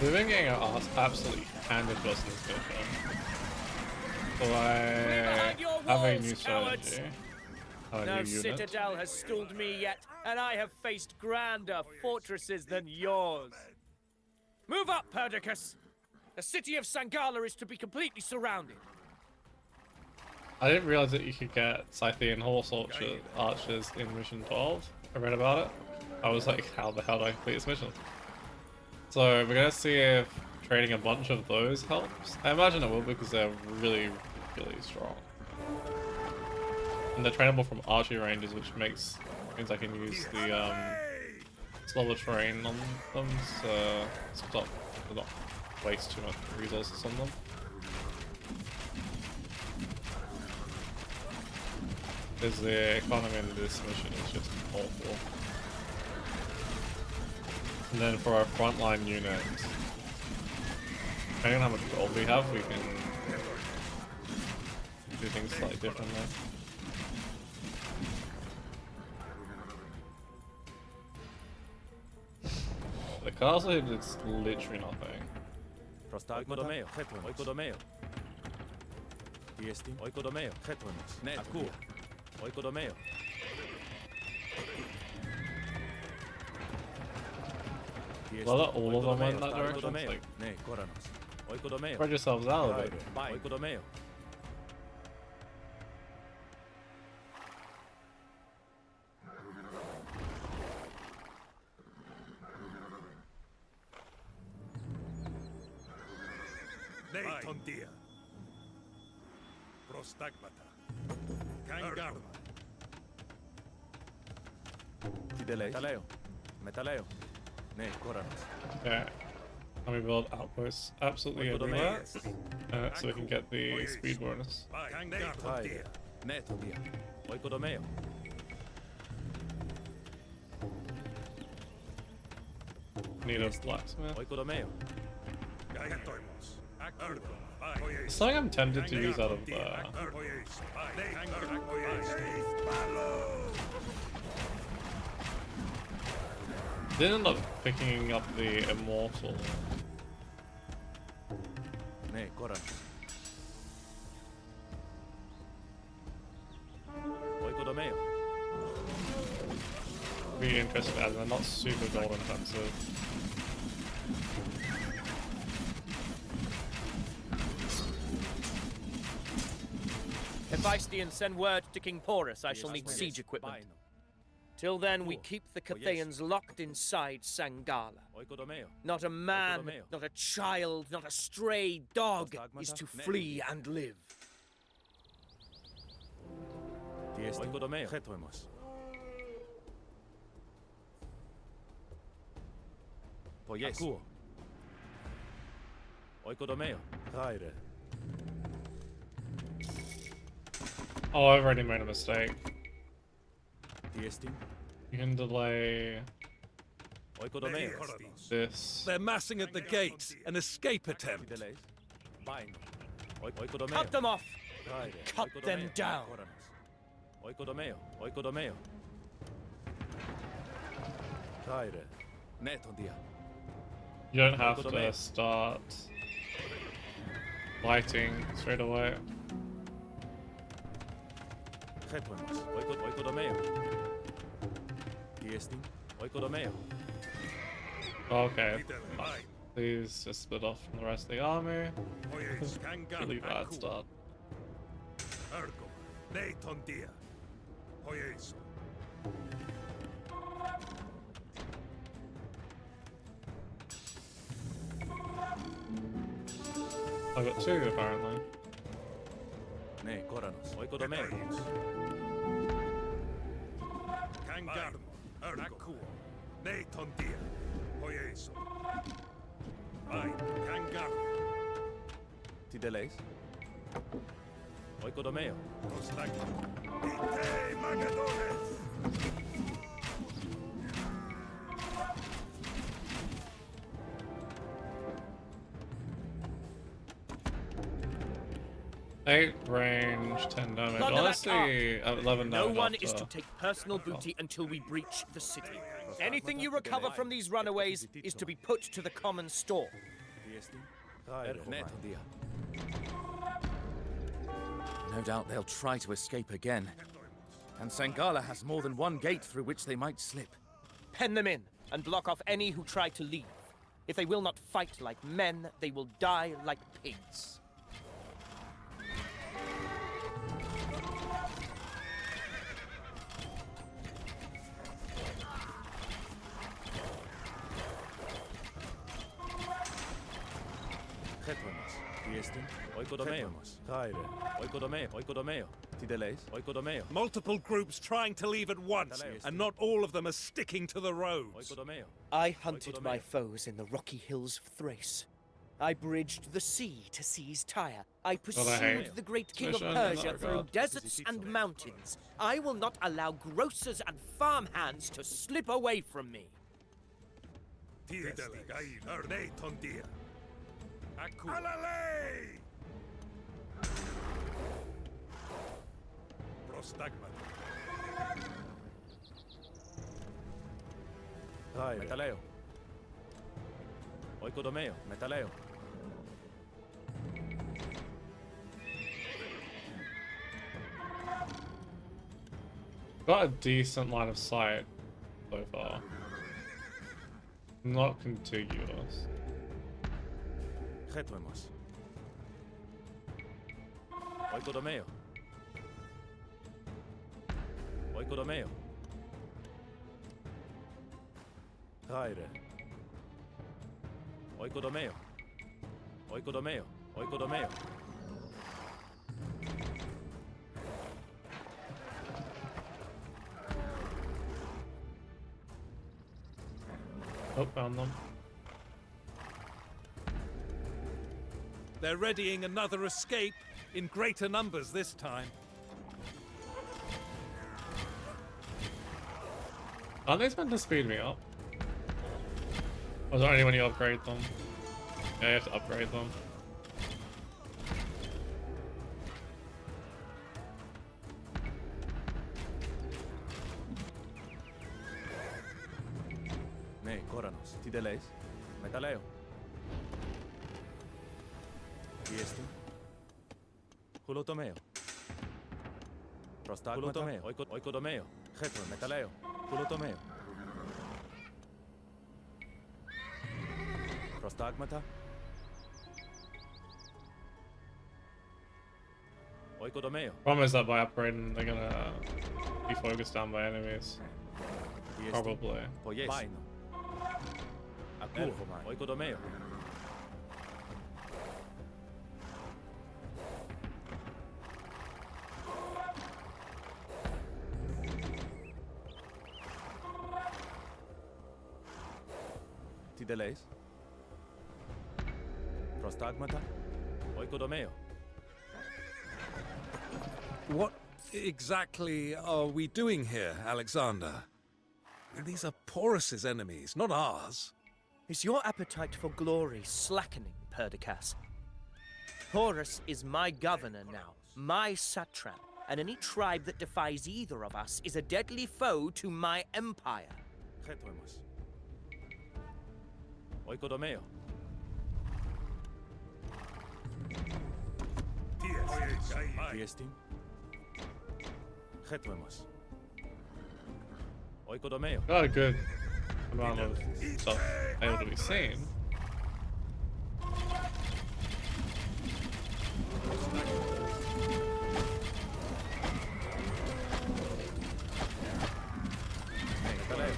We've been getting our ass absolutely handed to us in this mission. So I have a new strategy. No citadel has stalled me yet, and I have faced grander fortresses than yours. Move up, Perdiccas! The city of Sangala is to be completely surrounded. I didn't realize that you could get Scythian horse archers in mission 12. I read about it. I was like, how the hell do I complete this mission? So we're gonna see if trading a bunch of those helps. I imagine it will because they're really, really strong. And they're trainable from archery ranges, which means I can use the slower terrain on them to not waste too much resources on them. Because the economy in this mission is just awful. And then for our frontline unit, depending on how much gold we have, we can do things slightly differently. The castle is literally nothing. Oikodomeo, oikodomeo. Diesti, oikodomeo, net, aku, oikodomeo. Well, that all of them went that direction. It's like, spread yourselves out a bit. Oikodomeo. Tondia. Prostagmata. Kangarma. Metaleo. Metaleo. Ne, Koranos. Yeah. And we build outposts absolutely everywhere, so we can get the speed bonus. Ne, Tondia. Oikodomeo. Need a blacksmith. Oikodomeo. Something I'm tempted to use out of didn't end up picking up the immortal. Ne, Koran. Oikodomeo. Be interested as they're not super gold intensive. Hephaestion, send word to King Porus I shall need siege equipment. Till then, we keep the Cathayans locked inside Sangala. Not a man, not a child, not a stray dog is to flee and live. Oh, I've already made a mistake. You can delay this. They're massing at the gates. An escape attempt. Cut them off! Cut them down! You don't have to start lighting straight away. Okay. Please just split off from the rest of the army. Really bad start. I got two apparently. Ne koranos. Oikodomeos. Kangarmo, Ergo, Ne Tondia, Hoyeso. Ai, Kangarmo, Tideleis. Oikodomeo. Prostagma. Ite Magadones! Eight range, 10 damage. Plunder that Honestly, 11 No damage. one after. is to take personal booty until we breach the city. Anything you recover from these runaways is to be put to the common store. Ne Tondia. No doubt they'll try to escape again. And Sangala has more than one gate through which they might slip. Pen them in and block off any who try to leave. If they will not fight like men, they will die like pigs. Getuemos. Diestin. Oikodomeos. Kaire. Oikodomeo. Tideleis. Oikodomeo. Multiple groups trying to leave at once, and not all of them are sticking to the roads. Oikodomeo. I hunted my foes in the rocky hills of Thrace. I bridged the sea to seize Tyre. I pursued the great king of Persia through deserts and mountains. I will not allow grocers and farmhands to slip away from me. Tideli, Gair, Ne Tondia. Aku. Alalei! Prostagma. Metaleo. Oikodomeo. Metaleo. Got a decent line of sight so far. Not contiguous. Getuemos. Oikodomeo. Oikodomeo. Kaire. Oikodomeo. Oikodomeo. Oikodomeo. Oh, found them. They're readying another escape in greater numbers this time. Aren't they meant to speed me up? Or is it only when you upgrade them? Yeah, you have to upgrade them. Ne koranos. Tideleis. Metaleo. Diestin. Hulotomeo. Prostagmatomeo. Oikodomeo. Getro. Metaleo. Hulotomeo. Prostagmata. Oikodomeo. Problem is that by upgrading, they're gonna be focused down by enemies. Probably. Poies. Vaino. Akurvo. Oikodomeo. Tideleis. Prostagmata. Oikodomeo. What exactly are we doing here, Alexander? These are Porus's enemies, not ours. Is your appetite for glory slackening, Perdiccas? Porus is my governor now, my satrap, and any tribe that defies either of us is a deadly foe to my empire. Getuemos. Oikodomeo. Diestin. Getuemos. Oikodomeo. Got a good amount of stuff able to be seen. Metaleo.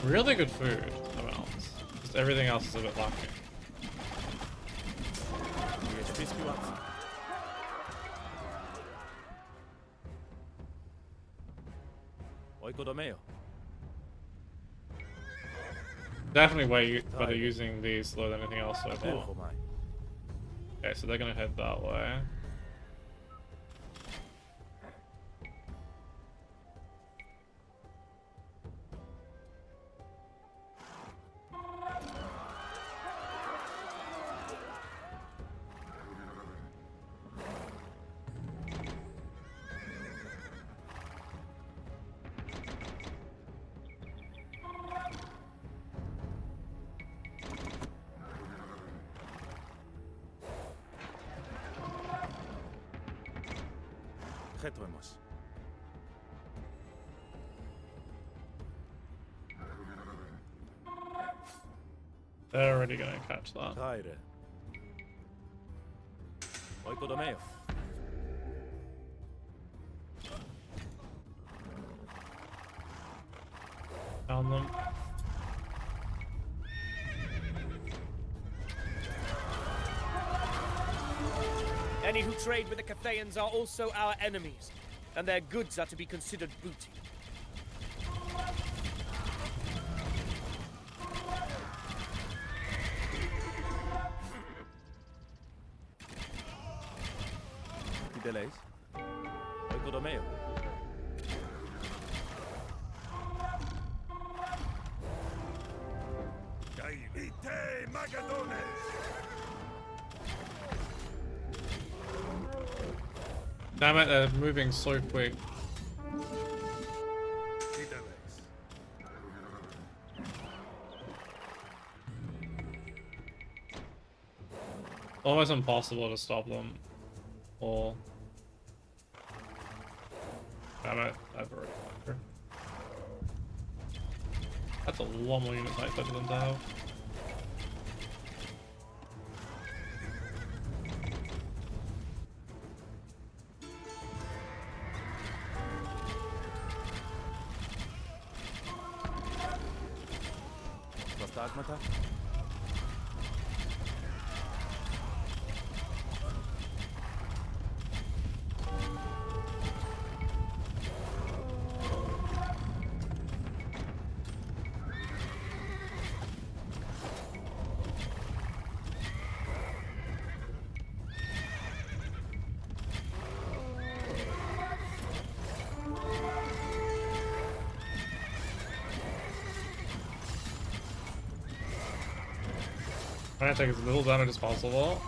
Really good food amounts. Just everything else is a bit lacking. Definitely way better using these slow than anything else so far. Okay, so they're gonna head that way. They're already gonna catch that. Found them. Any who trade with the Cathayans are also our enemies, and their goods are to be considered booty. Delays. Oikodomeo. Damn it, they're moving so quick. Almost impossible to stop them all. Damn it, I've already got her. That's a lot more units I expected them to have. Stagmata. Trying to take as little damage as possible.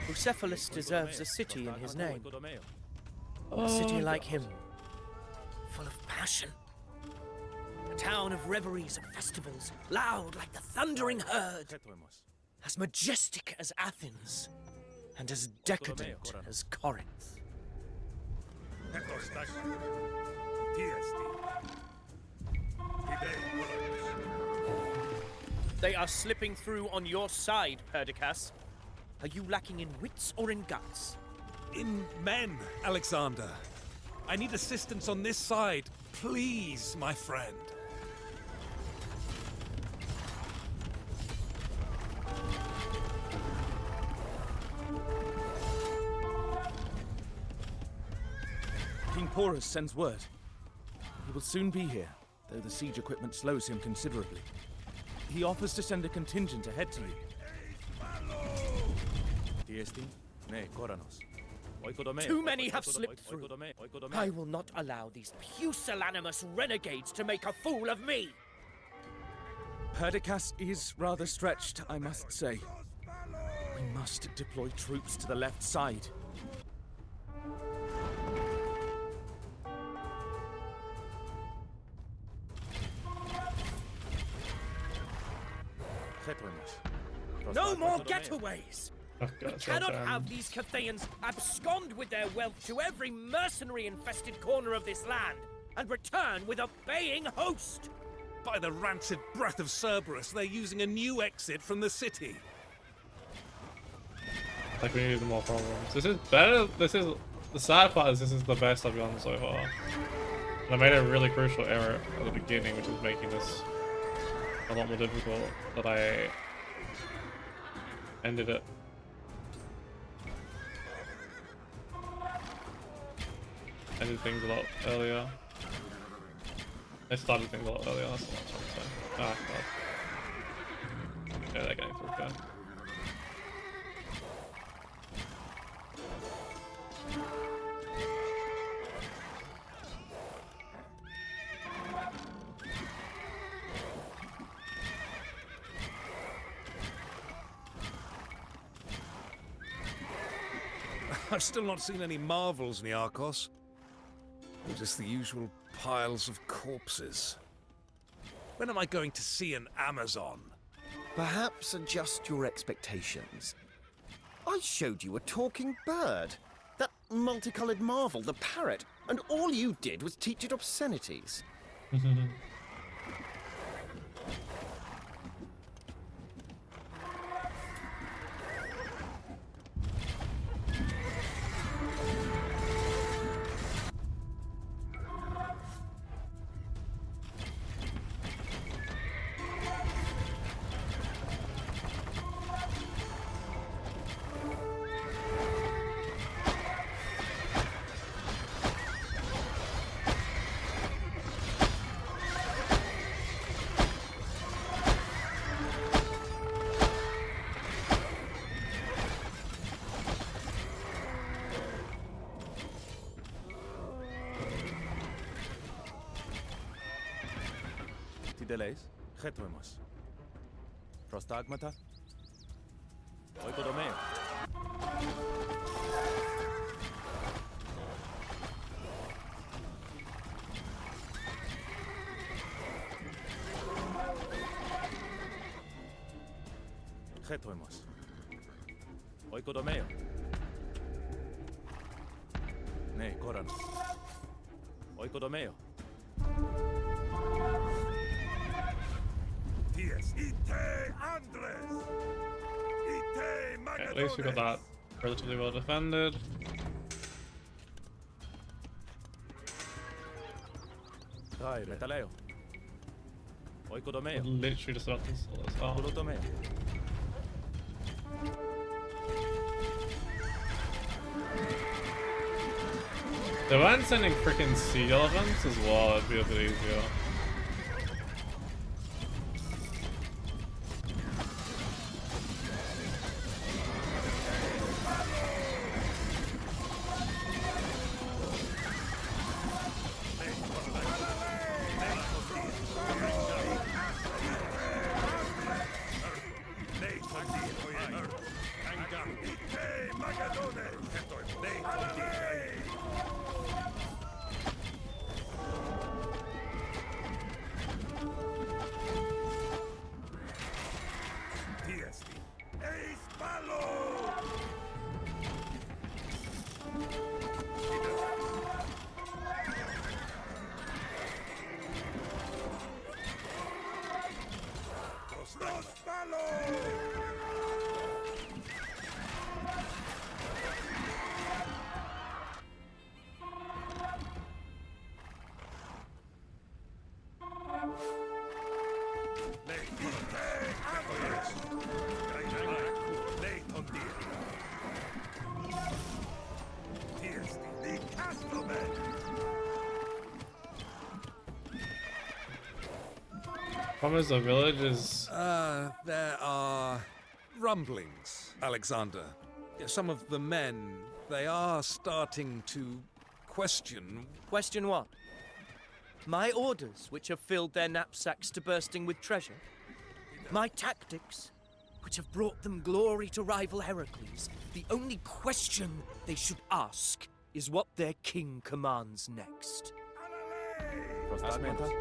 Bucephalus deserves a city in his name. A city like him, full of passion. A town of reveries and festivals, loud like the thundering herd. As majestic as Athens, and as decadent as Corinth. They are slipping through on your side, Perdiccas. Are you lacking in wits or in guts? In men, Alexander. I need assistance on this side. Please, my friend. King Porus sends word. He will soon be here, though the siege equipment slows him considerably. He offers to send a contingent ahead to you. Too many have slipped through. I will not allow these pusillanimous renegades to make a fool of me! Perdiccas is rather stretched, I must say. We must deploy troops to the left side. No more getaways! Oh, We God, cannot goddamn. have these Cathayans abscond with their wealth to every mercenary-infested corner of this land. and return with a baying host. By the rancid breath of Cerberus, they're using a new exit from the city. Like we need more problems. This is better. This is the sad part is this is the best I've gone so far. And I made a really crucial error at the beginning, which is making this a lot more difficult. That I ended it. Ended things a lot earlier. I started things a lot earlier. That's what I'm trying to say. Ah, God. Yeah, they're getting through. Okay. I've still not seen any marvels, Niarchos. Just the usual piles of corpses. When am I going to see an Amazon? Perhaps adjust your expectations. I showed you a talking bird. That multicolored marvel, the parrot, and all you did was teach it obscenities. Delays, Chetoimos. Prostagmata. Oikodomeo. Chetoimos. Oikodomeo. Ne, Koran. Oikodomeo. Okay, at least we got that relatively well defended. Metaleo. Oikodomeo. Literally just about to sell this out. Pulutomeo. They weren't sending freaking sea elephants as well, it'd be a bit easier. Problem is the village is... There are rumblings, Alexander. Some of the men, they are starting to question... Question what? My orders, which have filled their knapsacks to bursting with treasure? My tactics, which have brought them glory to rival Heracles? The only question they should ask is what their king commands next. Prostagmata.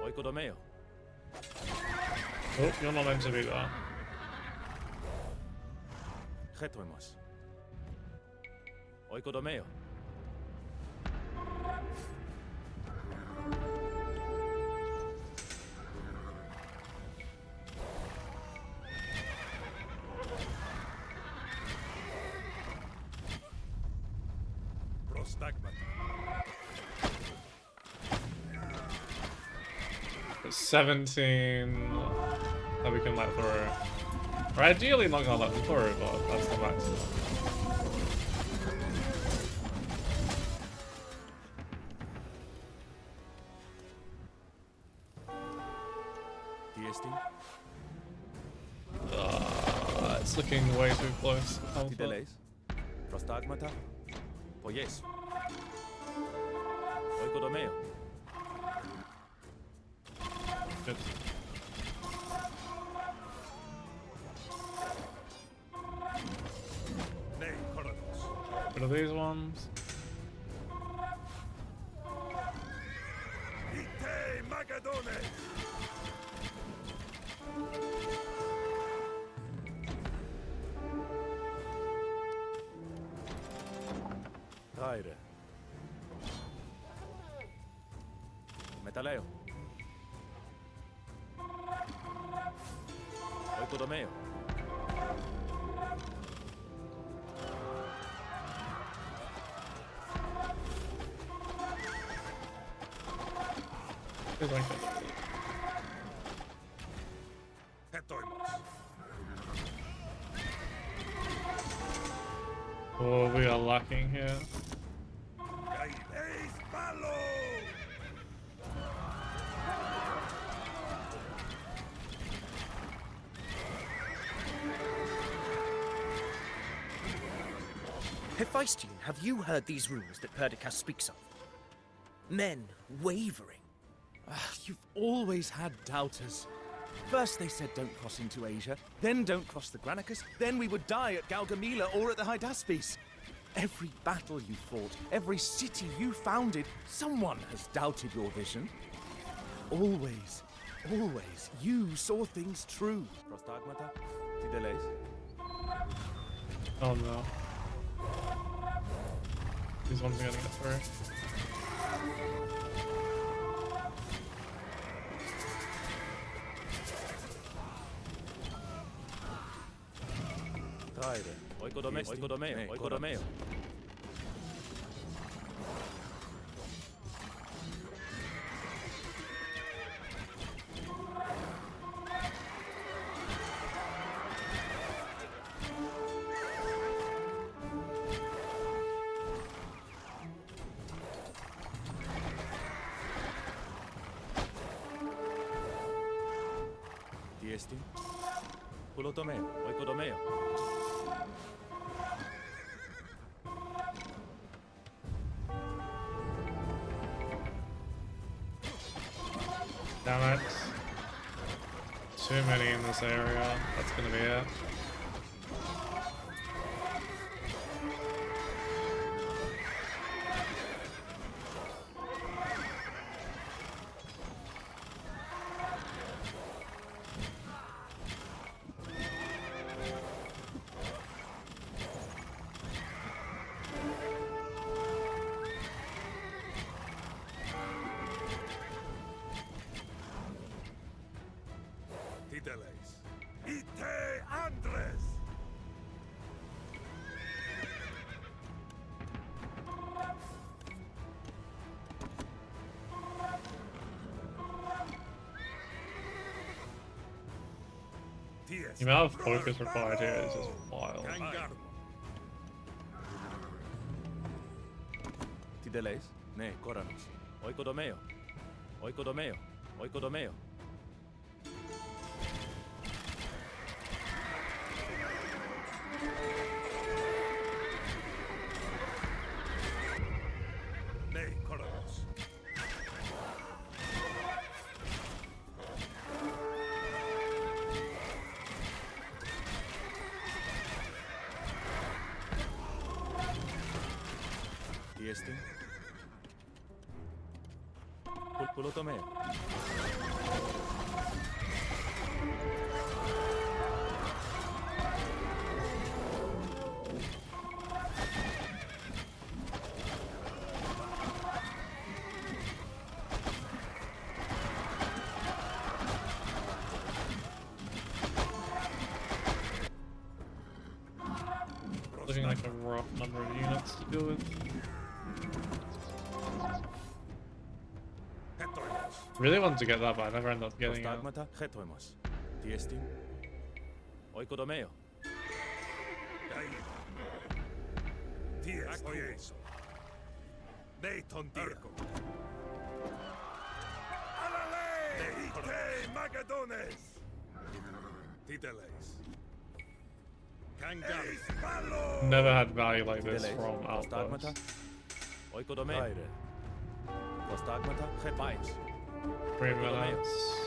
Oikodomeo. Oh, you're not meant to be there. Chetoimos. Oikodomeo. 17 that we can let through. We're ideally not gonna let them through, but that's the maximum. It's looking way too close. Delays. Prostagmata. Poyes. Oikodomeo. Good. Rid of these ones. Aire. Metaleo. Oikodomeo. Good like that. Oh, we are lacking here. Hephaestion, have you heard these rumors that Perdiccas speaks of? Men wavering. You've always had doubters. First they said don't cross into Asia, then don't cross the Granicus, then we would die at Galgamela or at the Hydaspes. Every battle you fought, every city you founded, someone has doubted your vision. Always, always, you saw things true. Prostagmata, Tideles. Oh no. These ones are gonna get through. Oikodomeo, oikodomeo. Tiestin. Pulotomeo, oikodomeo. Damn it. Too many in this area. That's gonna be it. The amount of focus required here is just wild. Tideles, ne, Koranos. Oikodomeo. Oikodomeo. Oikodomeo. Ne, Koranos. Tiestin. Pulotomeo. Looking like a rough number of units to deal with. Really wanted to get that, but I never ended up getting it. Prostagmata chetoimos. Tiestin. Oikodomeo. Ties oieso. Neiton dirko. Alale! Ite magadones! Titeles. Kangalis. Never had value like this from Prostagmata. outposts. Oikodomeo. Prostagmata chetais. 3 minutes.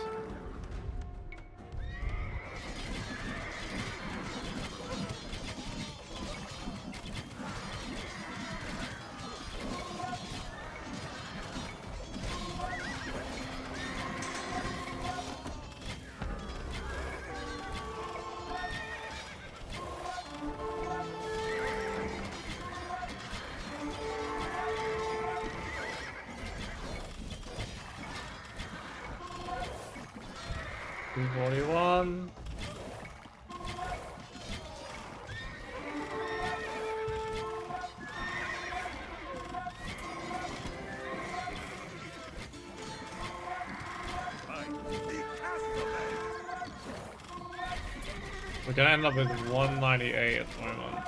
$241. We're gonna end up with 198 at the moment.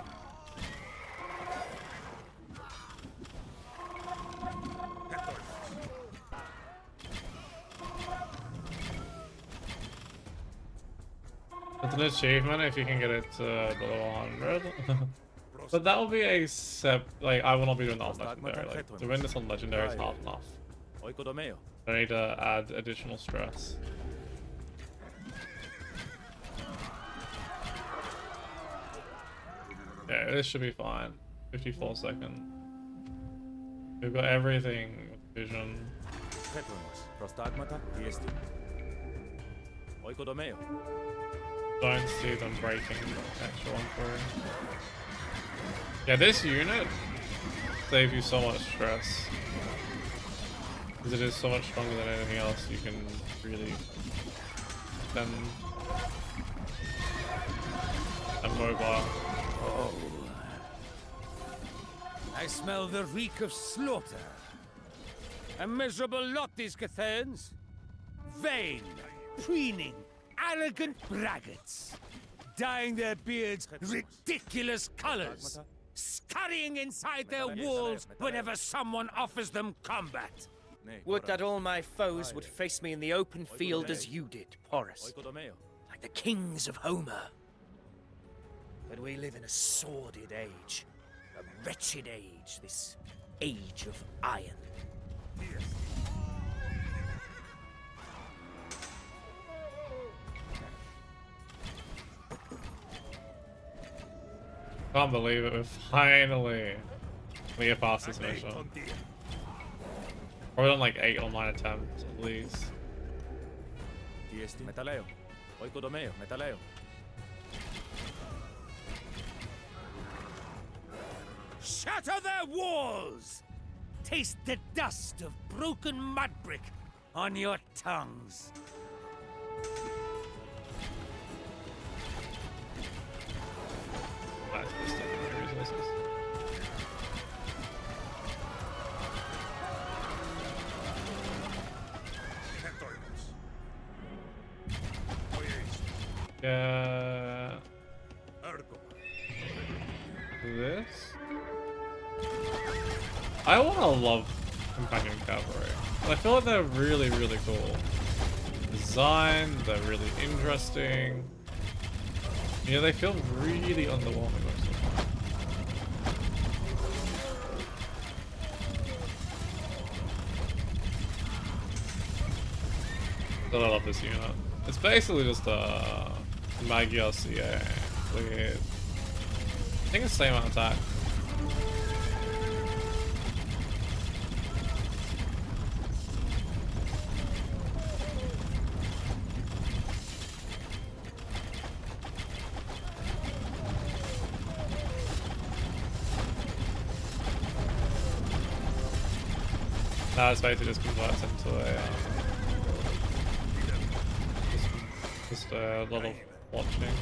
It's an achievement if you can get it below 100. But that will be a like I will not be doing that on legendary. Like to win this on legendary is hard enough. Oikodomeo. I need to add additional stress. Yeah, this should be fine. 54 seconds. We've got everything with vision. Chetoimos. Prostagmata. Tiestin. Oikodomeo. Don't see them breaking the actual one through. Yeah, this unit saves you so much stress. Because it is so much stronger than anything else you can really spend and mobile. Oh. I smell the reek of slaughter. A miserable lot, these Catherns. Vain, preening, arrogant braggarts. Dyeing their beards ridiculous colors. Scurrying inside their walls whenever someone offers them combat. Would that all my foes would face me in the open field as you did, Porus. Like the kings of Homer. But we live in a sordid age. A wretched age, this age of iron. Can't believe it, we're finally we get past this mission. Probably done like 8 or 9 attempts at least. Metaleo. Oikodomeo. Metaleo. Shatter their walls! Taste the dust of broken mud brick on your tongues. Nice, this secondary resources. Yeah. This? I wanna love companion cavalry. I feel like they're really, really cool. Designed, they're really interesting. Yeah, they feel really underwhelming most of the time. But I love this unit. It's basically just a Magyar CA with, I think it's the same amount of attack. It's basically just converts into a just a lot of watching.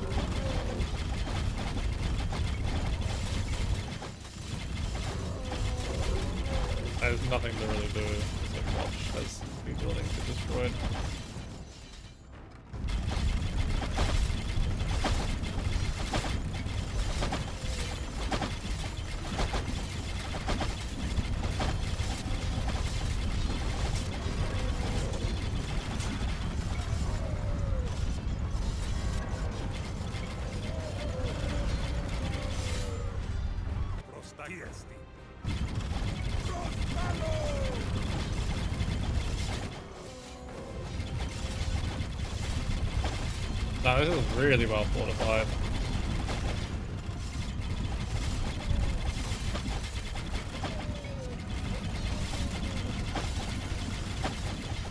There's nothing to really do. watch as the buildings are destroyed. No, this is really well fortified.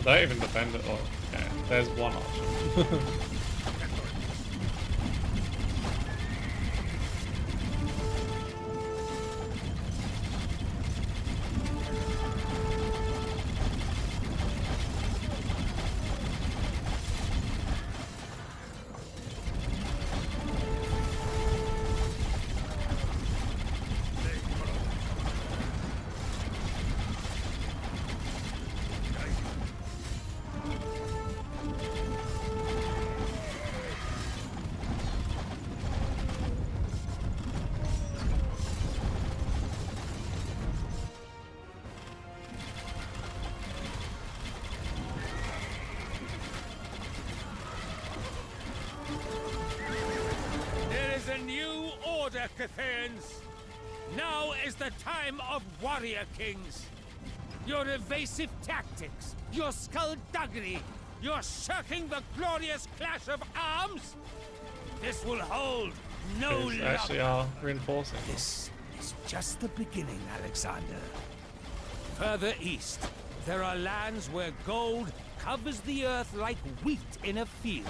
Don't even defend it. Oh, okay. There's one option. Cathaeans. Now is the time of warrior kings. Your evasive tactics, your skullduggery, your shirking the glorious clash of arms. This will hold no longer. Actually are reinforcing. This is just the beginning, Alexander. Further east, there are lands where gold covers the earth like wheat in a field.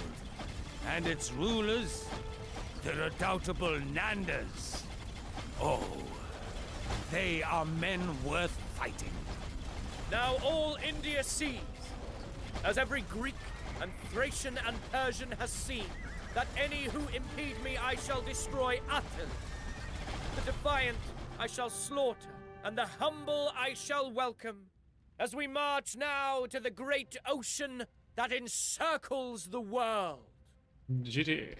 And its rulers, the redoubtable Nanders. Oh, they are men worth fighting. Now all India sees, as every Greek and Thracian and Persian has seen, that any who impede me I shall destroy utterly. The defiant I shall slaughter, and the humble I shall welcome, as we march now to the great ocean that encircles the world. GG.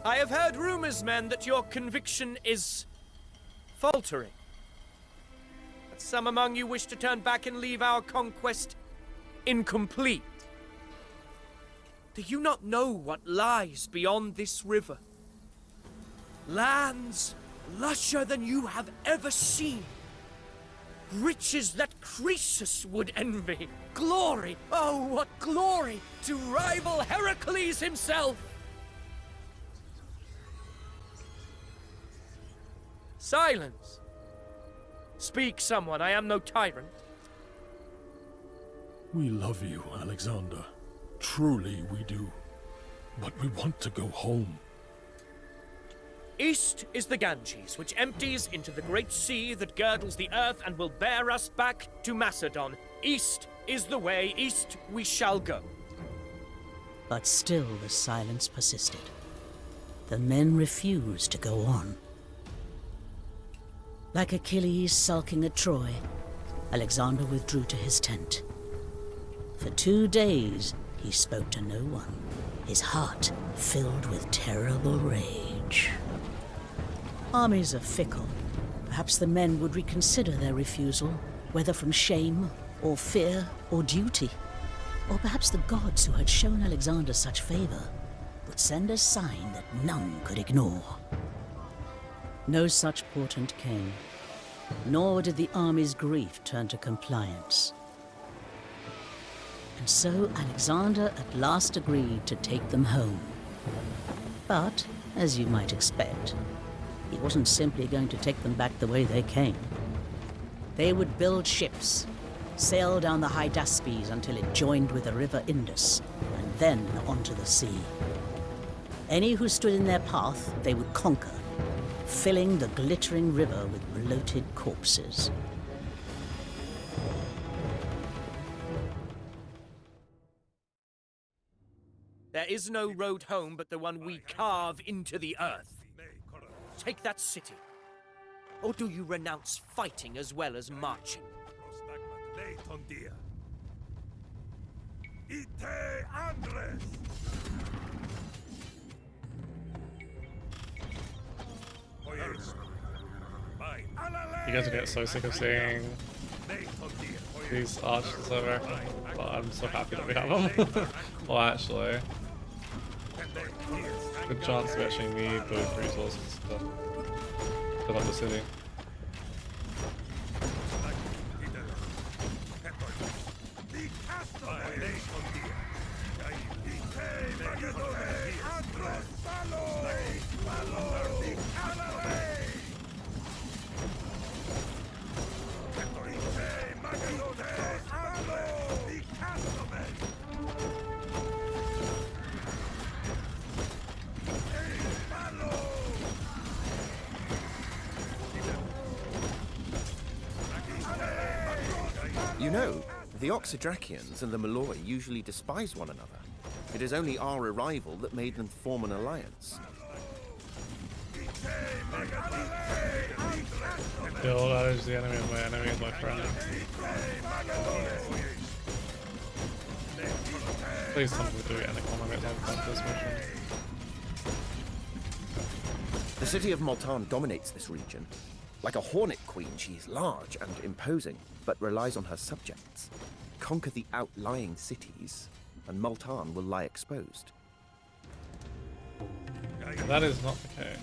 I have heard rumors, men, that your conviction is faltering. That some among you wish to turn back and leave our conquest incomplete. Do you not know what lies beyond this river? Lands lusher than you have ever seen. Riches that Croesus would envy. Glory, oh what glory, to rival Heracles himself. Silence. Speak, someone. I am no tyrant. We love you, Alexander. Truly we do. But we want to go home. East is the Ganges, which empties into the great sea that girdles the earth and will bear us back to Macedon. East is the way. East we shall go. But still the silence persisted. The men refused to go on. Like Achilles sulking at Troy, Alexander withdrew to his tent. For 2 days, he spoke to no one, his heart filled with terrible rage. Armies are fickle. Perhaps the men would reconsider their refusal, whether from shame, or fear, or duty. Or perhaps the gods who had shown Alexander such favor would send a sign that none could ignore. No such portent came, nor did the army's grief turn to compliance. And so Alexander at last agreed to take them home. But, as you might expect, he wasn't simply going to take them back the way they came. They would build ships, sail down the Hydaspes until it joined with the river Indus, and then onto the sea. Any who stood in their path, they would conquer, filling the glittering river with bloated corpses. There is no road home but the one we carve into the earth. Take that city. Or do you renounce fighting as well as marching? You guys are getting so sick of seeing these archers over, but I'm so happy that we have them. Well, actually, good chance we actually need those resources to fill up the city. You know, the Oxydrakians and the Malloy usually despise one another. It is only our arrival that made them form an alliance. Kill, that is the enemy is my friend. Please tell me we do it in economic like this mission. The city of Multan dominates this region. Like a hornet queen, she is large and imposing, but relies on her subjects. Conquer the outlying cities, and Multan will lie exposed. That is not the case.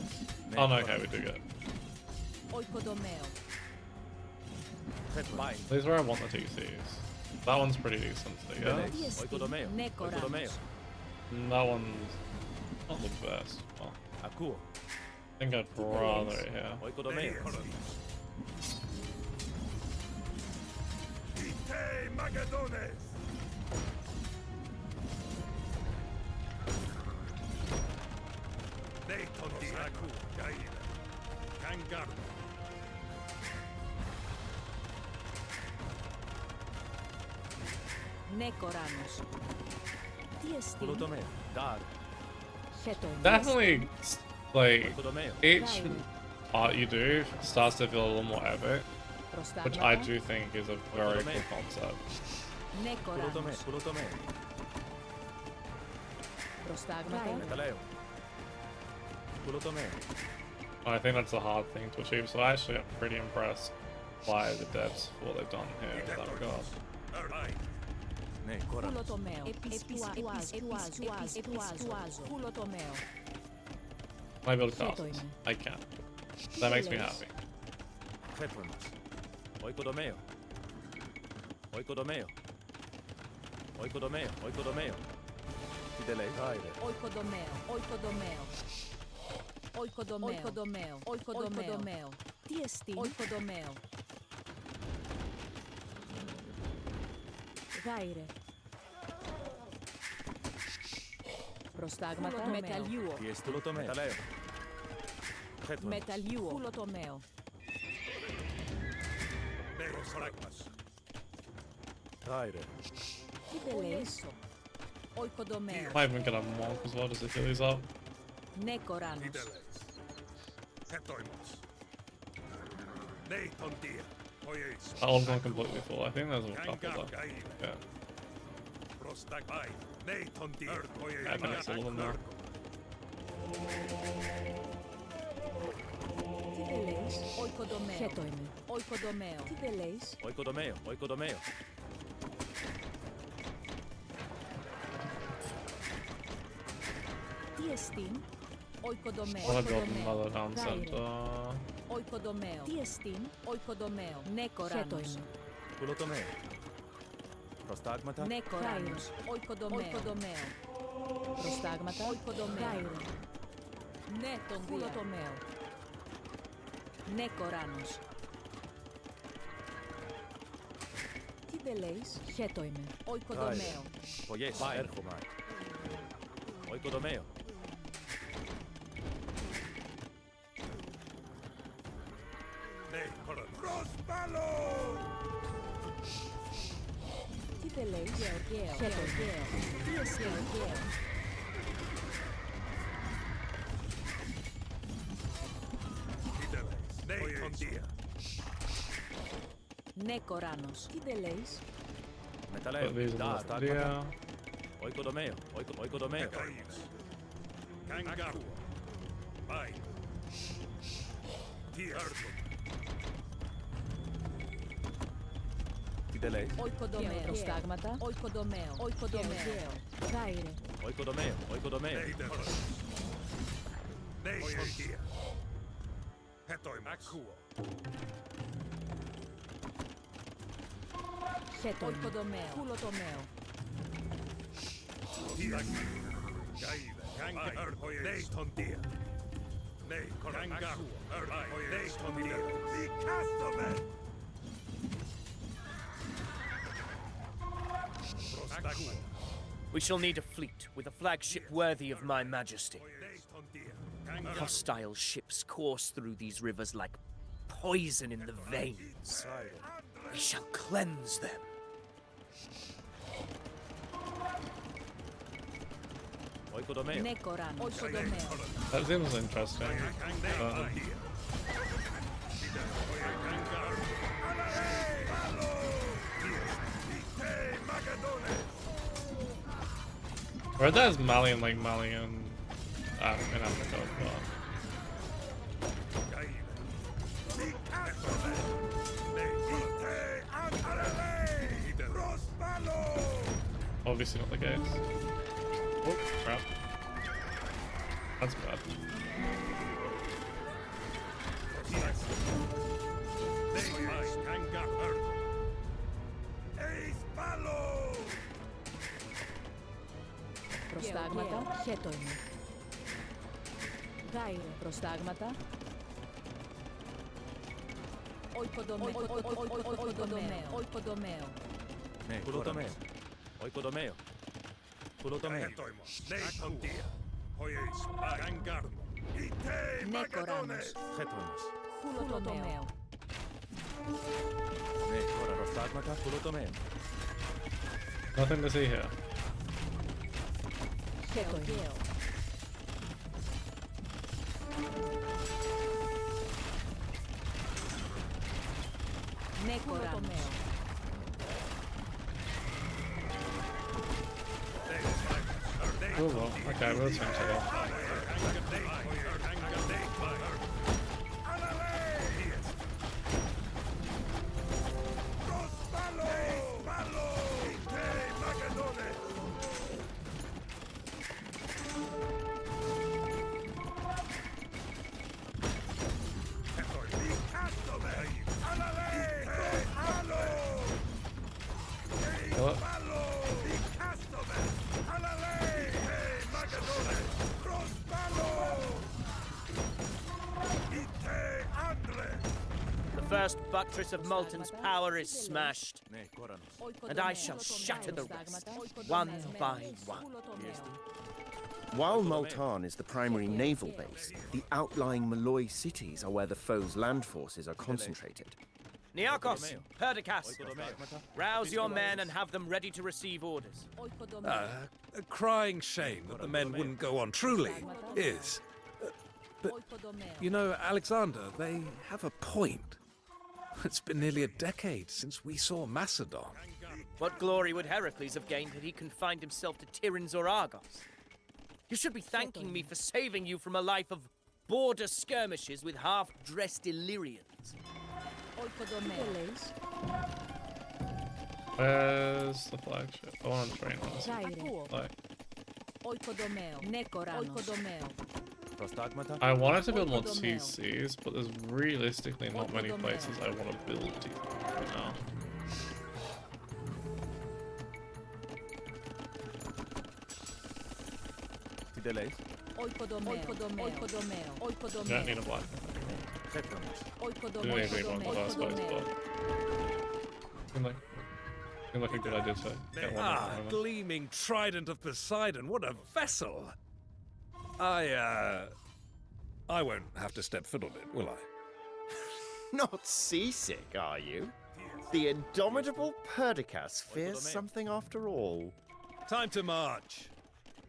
Oh no, okay, we do get it. These are where I want the TCs. That one's pretty decent, yeah? That one's not the best. Well, I think I'd rather it here. Definitely, like, each part you do starts to feel a little more epic, which I do think is a very cool concept. I think that's a hard thing to achieve, so actually I'm pretty impressed by the devs for what they've done here in that regard. Can I build castles? I can. That makes me happy. Prostagmata μεταλλιούο. Μεταλλιούο. Κουλοτομέο. Κιτελέσο. Οικοδομέο. Might even get a monk as well, does it fill these up? Ναι, κοράνος. That one's not completely full. I think there's a couple left. Yeah. I think it's a little more. Τι δεν λέεις, οικοδομέο. Χέτο είμαι. Οικοδομέο. Τι δεν λέεις. Οικοδομέο. Τι εστίν, οικοδομέο. I want to build another town center. Οικοδομέο. Τι εστίν, οικοδομέο. Ναι, κοράνος. Κουλοτομέο. Προστάγματα. Ναι, κοράνος. Οικοδομέο. Προστάγματα. Οικοδομέο. Ναι, τον κουλοτομέο. Ναι, κοράνος. Τι δεν λέεις, χέτο είμαι. Οικοδομέο. Πογιές, έρχομαι. Οικοδομέο. Τι δεν λέει, Γεωργαίο. Τι εσύ, Γεωργαίο. Νεκοράnos. Τι δεν λέεις? Μεταλλέω. Put these in Τα the στάγματα. video. Οικοδομαίο. Οικοδομαίο. Τι δεν λέεις? Οικοδομαίο. Προστάγματα. Οικοδομαίο. Οικοδομαίο. Γάιρε. Οικοδομαίο. Οικοδομαίο. Χέτο. Οικοδομαίο. Κουλοτομαίο. We shall need a fleet with a flagship worthy of my majesty. Hostile ships course through these rivers like poison in the veins. We shall cleanse them. Οικοδομαίο. Νεκοράnos. Οικοδομαίο. That seems interesting. Or that is Malian, like Malian in Africa, but obviously not the case. Oh crap. That's bad. Προστάγματα. Χέτο είναι. Γάιρε. Προστάγματα. Οικοδομαίο. Οικοδομαίο. Οικοδομαίο. Ναι, κουλοτομαίο. Οικοδομαίο. Κουλοτομαίο. Νεκοράnos. Χέτονας. Κουλοτομαίο. Ναι, τώρα προστάγματα. Κουλοτομαίο. Nothing to see here. Χέτο είναι. Νεκοράnos. Oh well, okay, we'll change it off. What? The first buttress of Molten's power is smashed, Ναι, κόρανος. and I shall shatter the rest, one by one. While Multan is the primary naval base, the outlying Malloy cities are where the foe's land forces are concentrated. Niarchos, Perdiccas, rouse your men and have them ready to receive orders. A crying shame that the men wouldn't go on, truly is. But, you know, Alexander, they have a point. It's been nearly a decade since we saw Macedon. What glory would Heracles have gained had he confined himself to Tiryns or Argos? You should be thanking me for saving you from a life of border skirmishes with half-dressed Illyrians. Where's the flagship? I want to train on this. Like, Οικοδομαίο. Νεκοράnos. Οικοδομαίο. Προστάγματα. I wanted to build more TCs, but there's realistically not many places I want to build TCs right now. Τι δεν λέεις? Οικοδομαίο. Οικοδομαίο. You don't Οικοδομαίο. need a black. Χέτονας. You Οικοδομαίο. don't need one for last place, but seemed like a good idea to get one. Ah, gleaming trident of Poseidon, what a vessel! I won't have to step foot on it, will I? Not seasick, are you? The indomitable Perdiccas fears something after all. Time to march.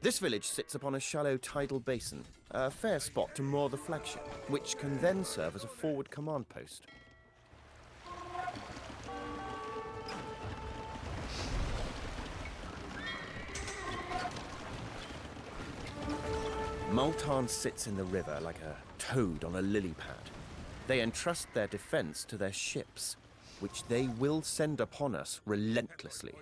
This village sits upon a shallow tidal basin, a fair spot to moor the flagship, which can then serve as a forward command post. Multan sits in the river like a toad on a lily pad. They entrust their defense to their ships, which they will send upon us relentlessly.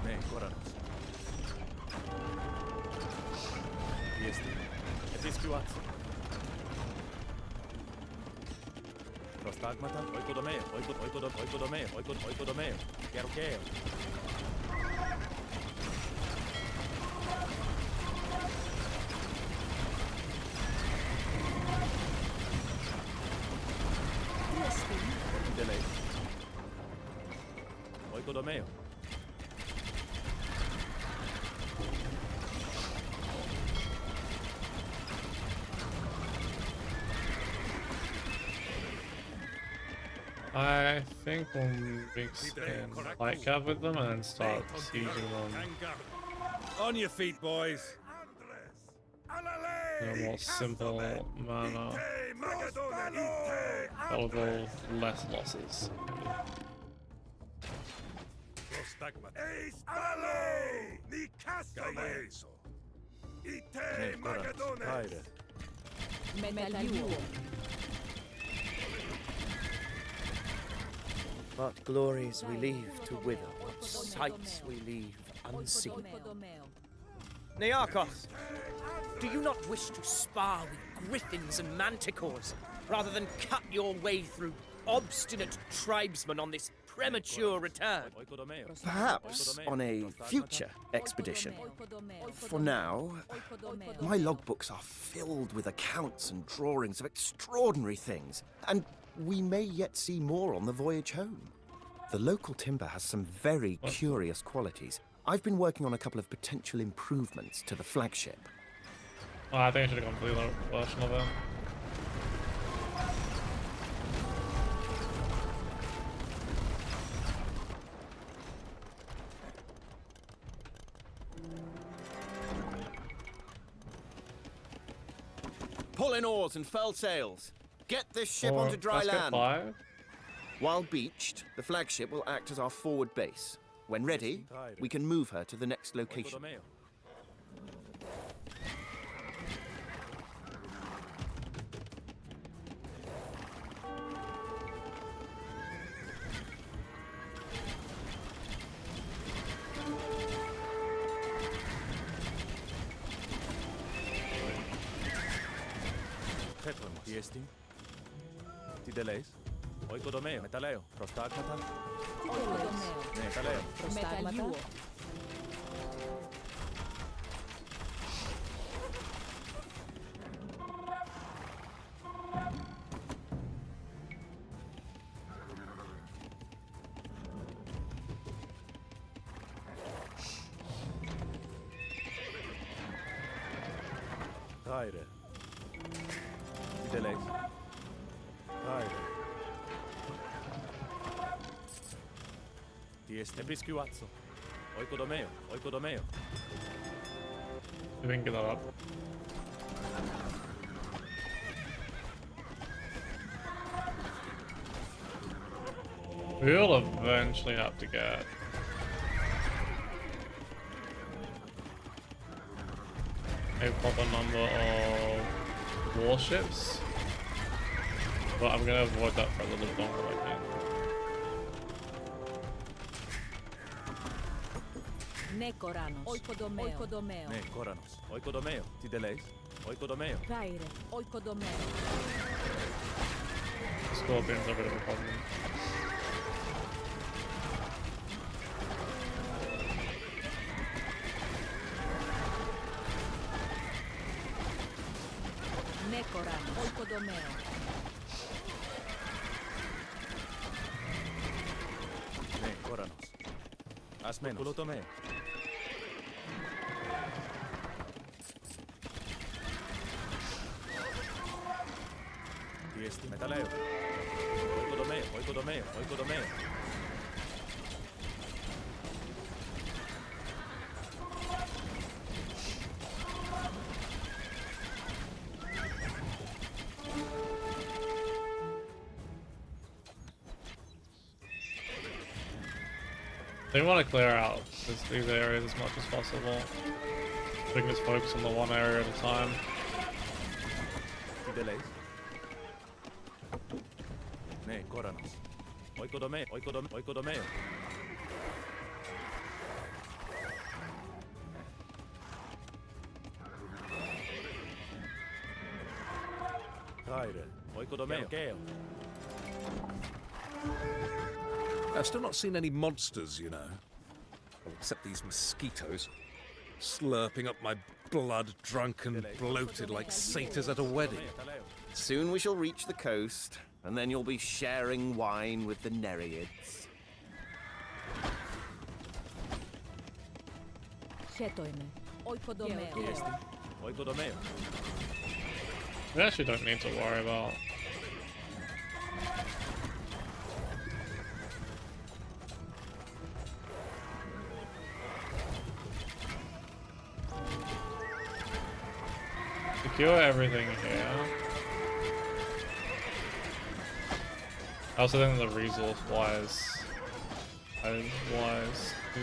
Ne, koranos. Viesti. Escape. Prostagmata, oikodomeo, oikodomeo. Kerokeo. Delay. Oikodomeo. I think we'll mix in light cav with them and then start sieging them. On your feet, boys. In a more simple manner. That will go less losses. Ne, koranos. Haide. What glories we leave to wither, what sights we leave unseen. Nearchos, do you not wish to spar with griffins and manticores, rather than cut your way through obstinate tribesmen on this premature return? Perhaps on a future expedition. For now, my logbooks are filled with accounts and drawings of extraordinary things, and we may yet see more on the voyage home. The local timber has some very curious qualities. I've been working on a couple of potential improvements to the flagship. Oh, I think I should have gone for the version of it. Pull in oars and furl sails. Get this ship onto dry land. 5. While beached, the flagship will act as our forward base. When ready, we can move her to the next location. Viesti. Tideleis. Oikodomeo. Metaleo. Prostagmata. Metaleo. Prostagmata. Haide. Tideleis. Haide. Tieste piscuazzo. Oikodomeo. Oikodomeo. We can get that up. We'll eventually have to get a proper number of warships, but I'm gonna avoid that for a little bit longer if I can. Ne koranos. Oikodomeo. Ne, koranos. Oikodomeo. Tideleis. Oikodomeo. Kaire. Oikodomeo. Scorpions are a bit of a problem. Ne koranos. Oikodomeo. Ne, koranos. As menos. Oikulotomeo. Tiesti. Metaleo. Oikodomeo. Oikodomeo. Oikodomeo. They want to clear out these areas as much as possible. We can just focus on the one area at a time. Nee, Koranos. Oikodome, oikodome, oikodomeo. I've still not seen any monsters, you know. Well, except these mosquitoes. Slurping up my blood, drunk and bloated like satyrs at a wedding. Soon we shall reach the coast, and then you'll be sharing wine with the Nereids. We actually don't need to worry about. Secure everything here. I also think the resource wise too.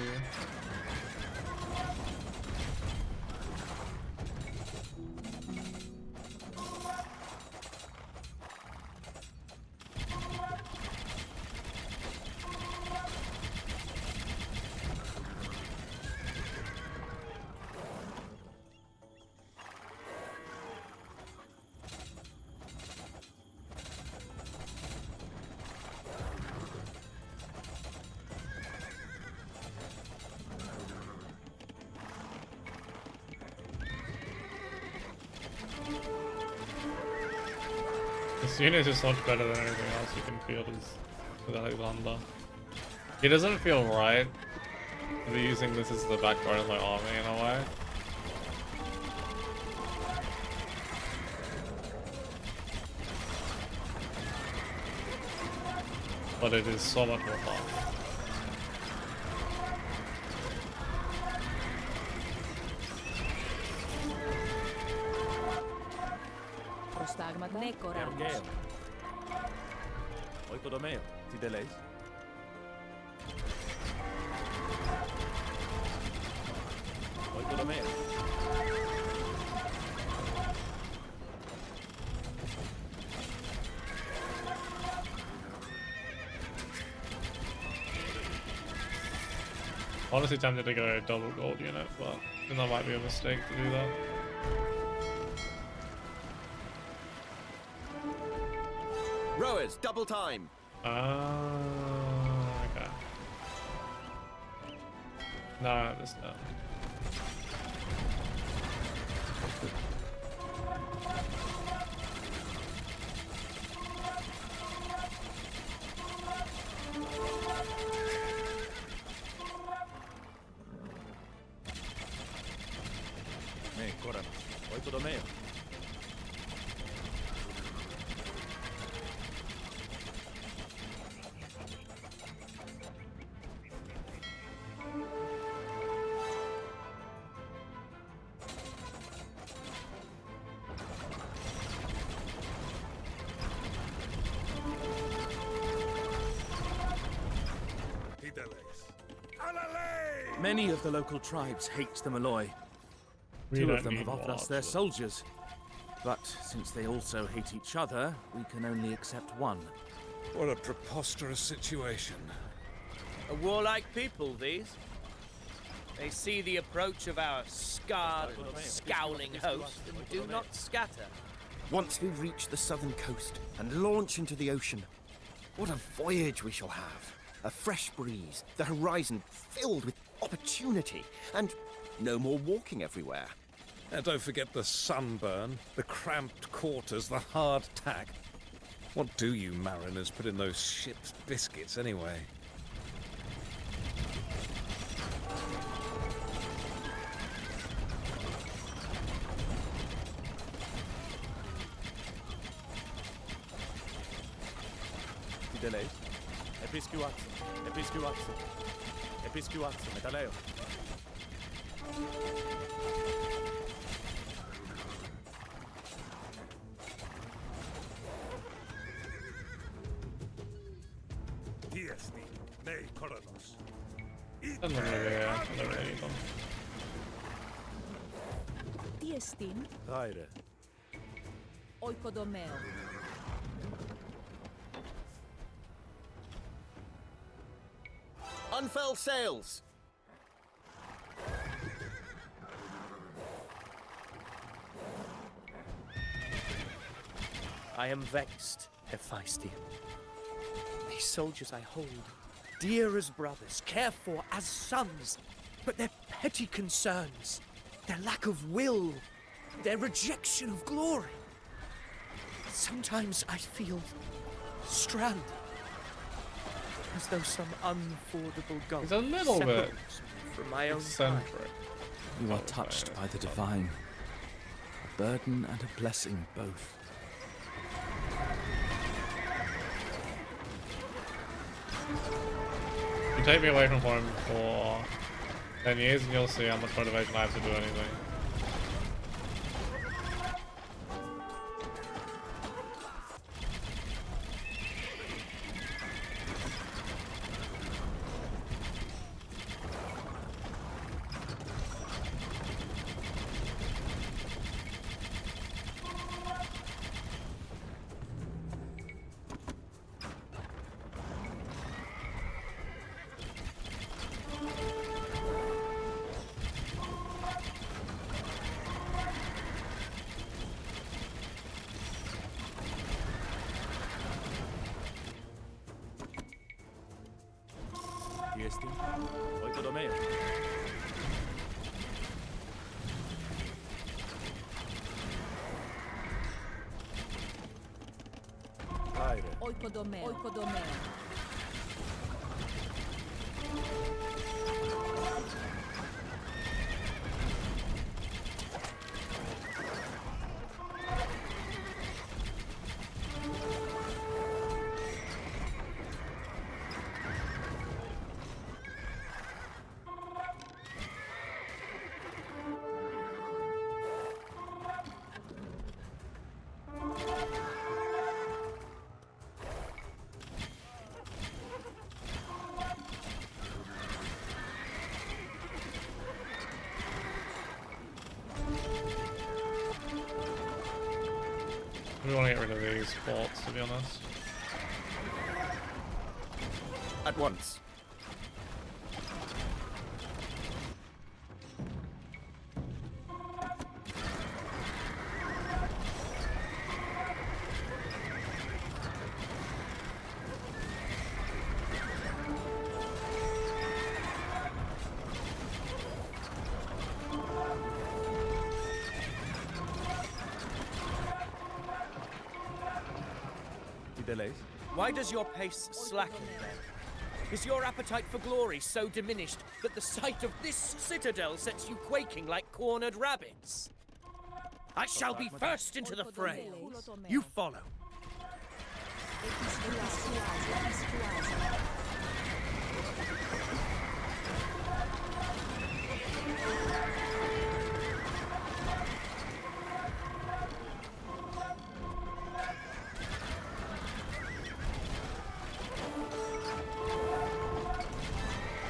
This unit is just much better than anything else you can field with Alexander. It doesn't feel right to be using this as the backbone of my army in a way. But it is so much more fun. Ergeo. Oikodomeo. Tideleis. Oikodomeo. Honestly tempted to go double gold unit, but I think that might be a mistake to do that. Rowers, double time! Okay. No, this no. Nee, Koranos. Oikodomeo. Many of the local tribes hate the Malloy. Two of them have offered us their soldiers. But since they also hate each other, we can only accept one. What a preposterous situation. A warlike people, these. They see the approach of our scarred and scowling host and do not scatter. Once we reach the southern coast and launch into the ocean, what a voyage we shall have. A fresh breeze, the horizon filled with opportunity, and no more walking everywhere. And don't forget the sunburn, the cramped quarters, the hard tack. What do you mariners put in those ship's biscuits anyway? Tideleis. Episcuax. Episcuax. Episcuax. Metaleo. Den vill vi leverera dem. Tiestin, Raire. oikodomeo. Unfurl sails! I am vexed, Hephaestion. These soldiers I hold, dear as brothers, care for as sons, but their petty concerns, their lack of will, their rejection of glory. Sometimes I feel stranded, as though some unfordable gulf He's a little bit separates me from my own kind. eccentric. You are touched by the divine. A burden and a blessing both. You take me away from home for 10 years and you'll see how much motivation I have to do anything. Tiestin, oikodomeo. Raire. Oikodomeo. Oikodomeo. We want to get rid of these forts, to be honest. At once. Why does your pace slacken then? Is your appetite for glory so diminished that the sight of this citadel sets you quaking like cornered rabbits? I shall be first into the fray. You follow.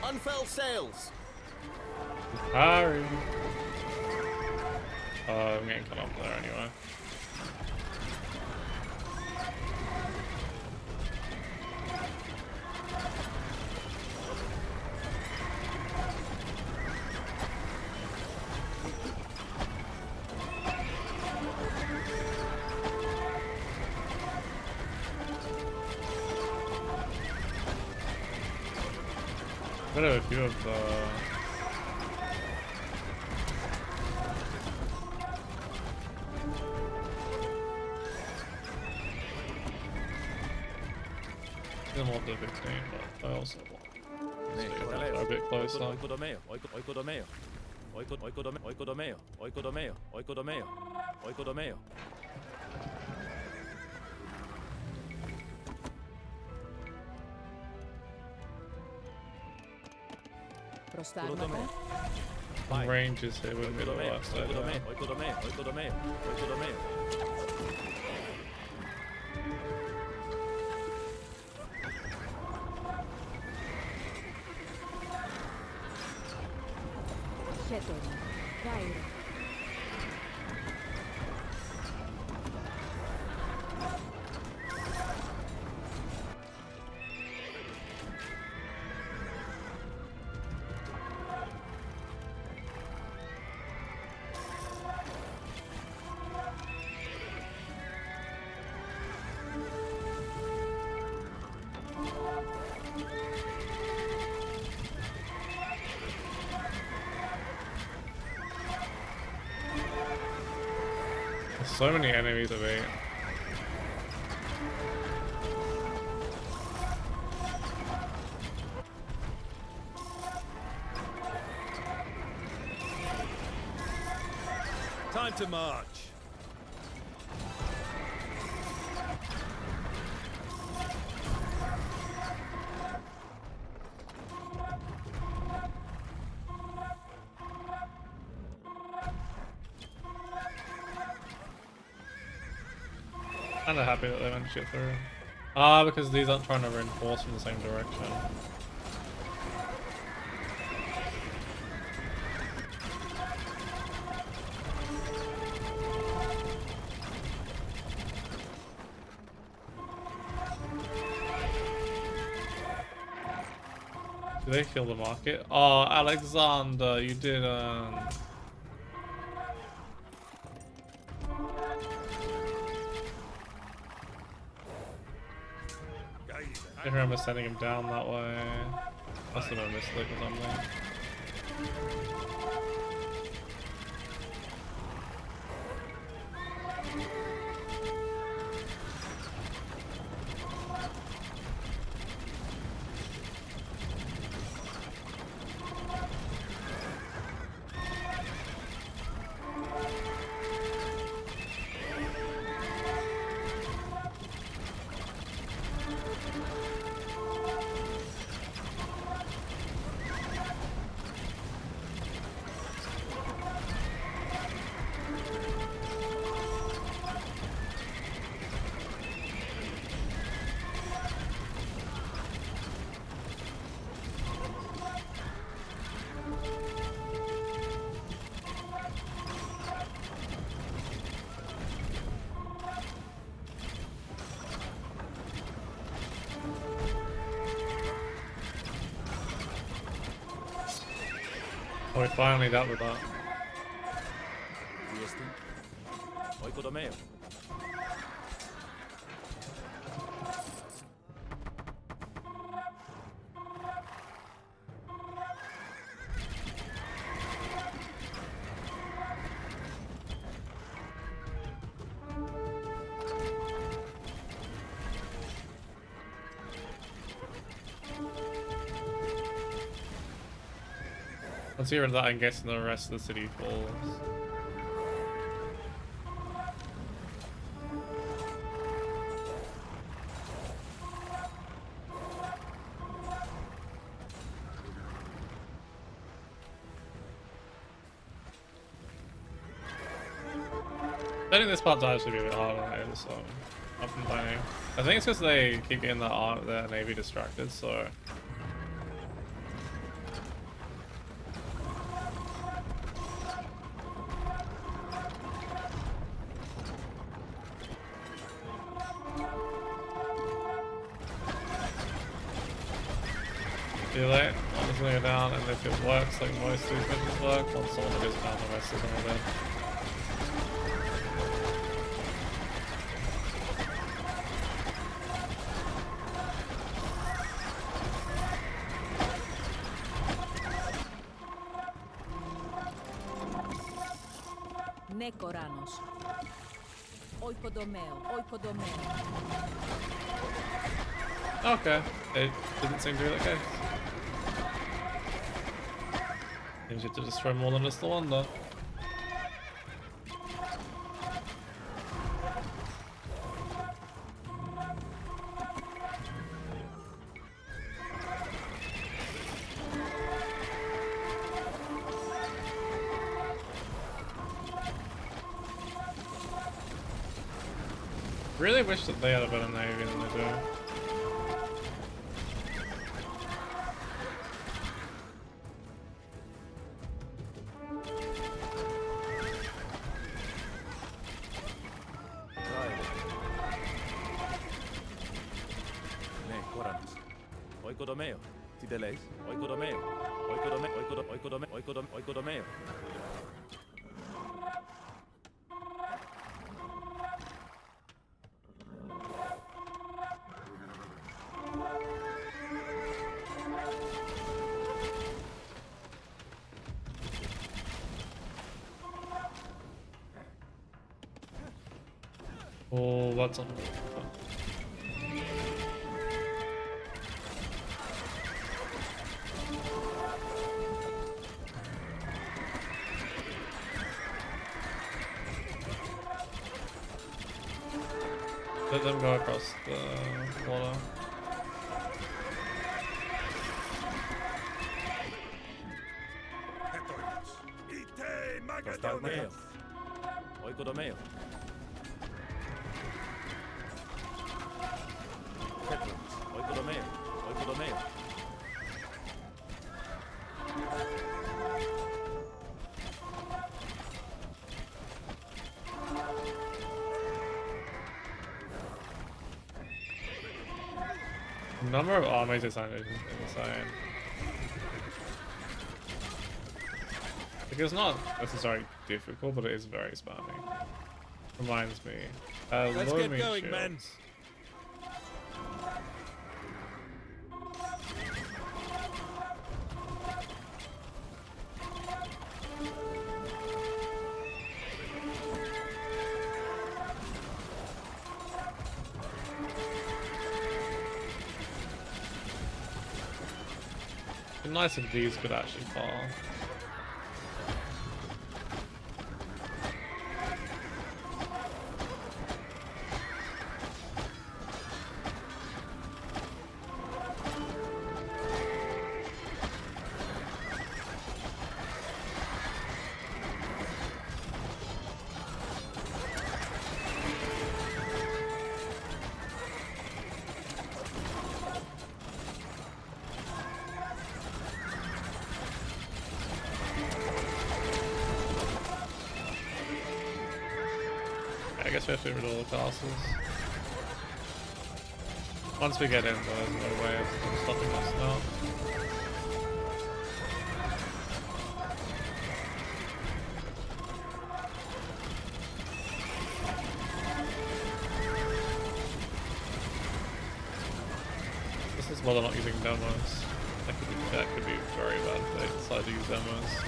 Unfurl sails! Hurry! I'm getting cut off there anyway. What are a few of the... I want the 15, but I also want to see if they're a bit closer. Oikodomeo, oikodomeo. Oikodomeo, oikodomeo, oikodomeo, oikodomeo, oikodomeo. Range is here with me the last side. Oikodomeo, oikodomeo, oikodomeo. There's so many enemies of it. Time to march. Kinda happy that they managed to get through. Ah, because these aren't trying to reinforce from the same direction. Do they kill the market? Oh, Alexander, you didn't. I remember sending him down that way. Must have been a mistake or something. Oh, we finally dealt with that. Let's get rid of that and guess the rest of the city falls. I think this part's actually be a bit harder than it is, so I'm complaining. I think it's because they keep getting their navy distracted, so. See you later. I'm just gonna go down, and if it works like most of these missions work, once someone goes down, the rest of them are dead. Nekoranos. Oikodomeo. Okay, it didn't seem to be the case. Seems you have to destroy more than just the one, though. Really wish that they had a better navy than they do. Oikodomeo. Tideleis. Oikodomeo. Oikodomeo. Oh, that's on. Let them go across the water. Oikodomeo. Oikodomeo. Oikodomeo. Oikodomeo. The number of armies is insane. Like, it's not necessarily difficult, but it is very spammy. Reminds me. Let's get Looming going, men. shields. It'd be nice if these could actually fall. I guess we have to get rid of all the castles. Once we get in, there's no way of stopping us now. This is why they're not using demos. That could be very bad if they decide to use demos.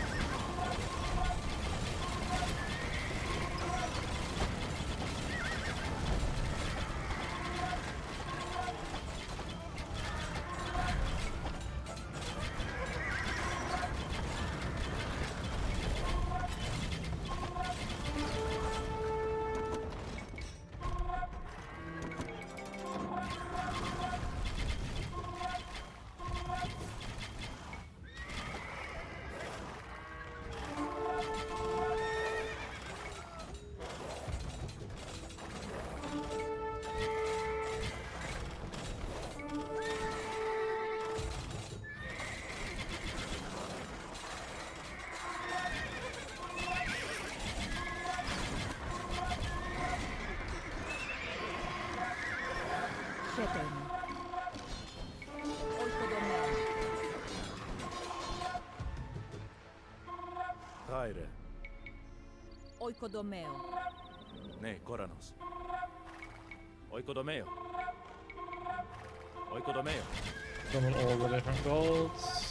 Taire. Oikodomeo. Ne, Koranos. Oikodomeo. Oikodomeo. Summon all the different golds.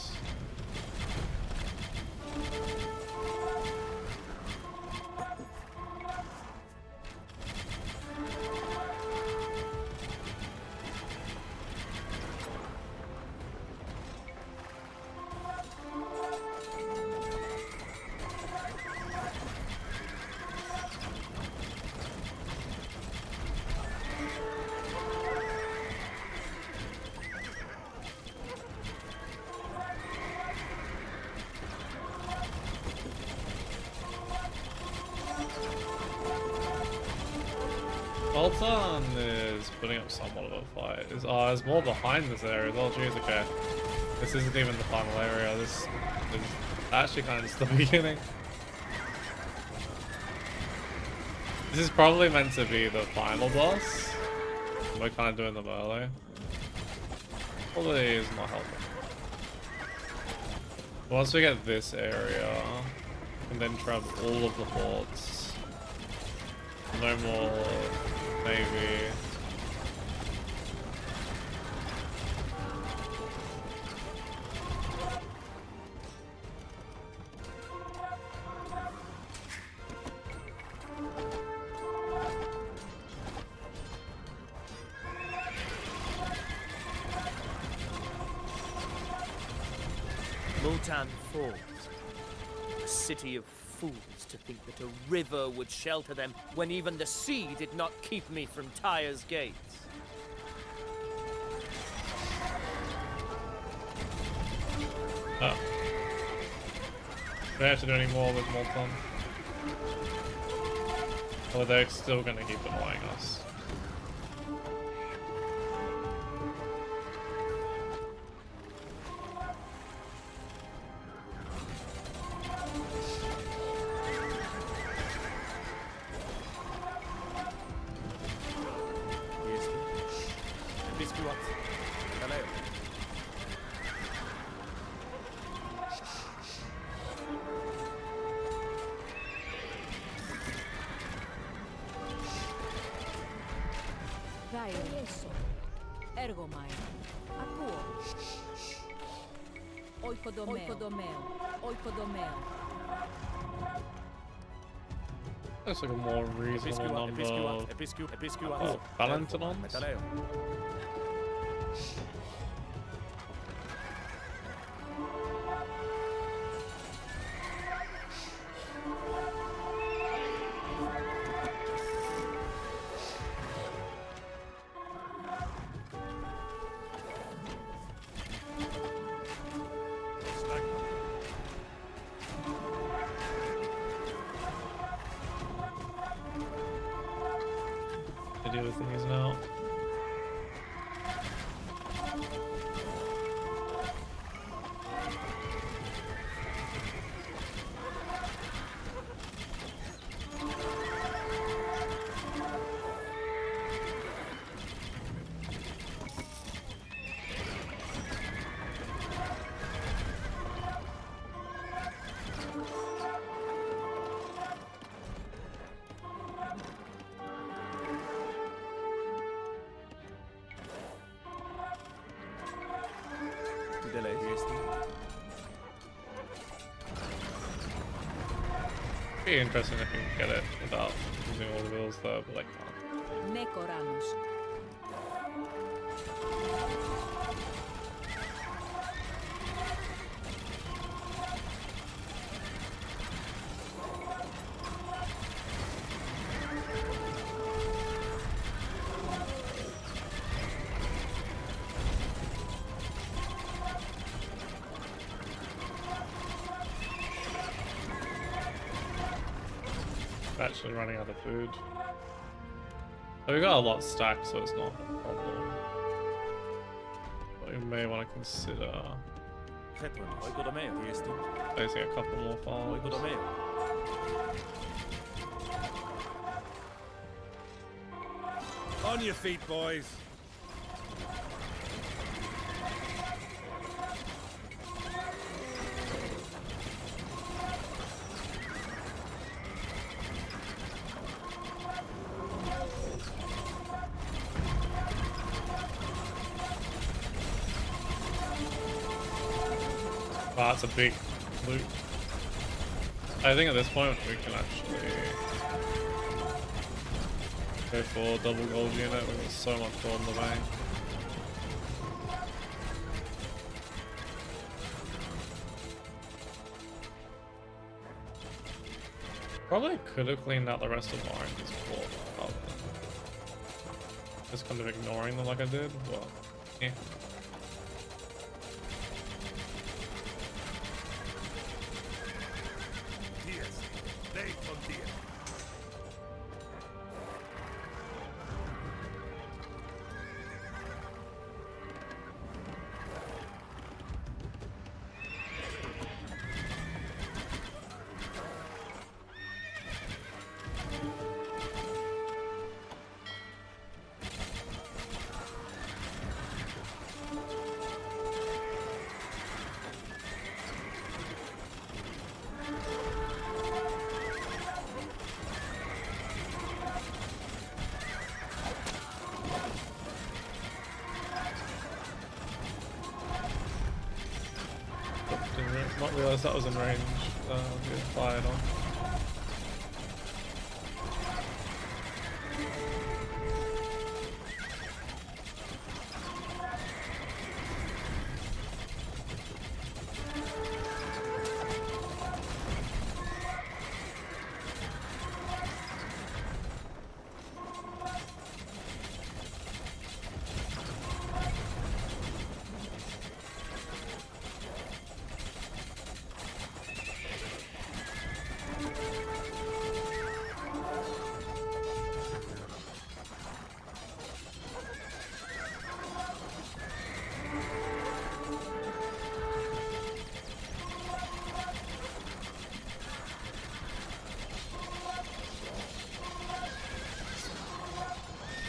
Sultan is putting up somewhat of a fight. There's more behind this area as well. Jeez, okay. This isn't even the final area. This is actually kind of just the beginning. This is probably meant to be the final boss. We're kind of doing them early. Probably is not helping. Once we get this area, and then trap all of the forts. No more navy. Multan Falls. A city of fools to think that a river would shelter them when even the sea did not keep me from Tyre's gates. Oh. Do I have to do any more with Multan? Or they're still gonna keep annoying us? That's like a more reasonable number of Valentines. To deal with these now. Be interesting if you can get it without using all the wheels though, but like Nekoranos. actually running out of food. But we got a lot stacked, so it's not a problem. But we may want to consider placing a couple more farms. On your feet, boys. Wow, that's a big loot. I think at this point we can actually go for double gold unit. We've got so much gold in the bank. Probably could have cleaned out the rest of Orange's fort rather than just kind of ignoring them like I did, but yeah. realised that was in range. Getting fired on.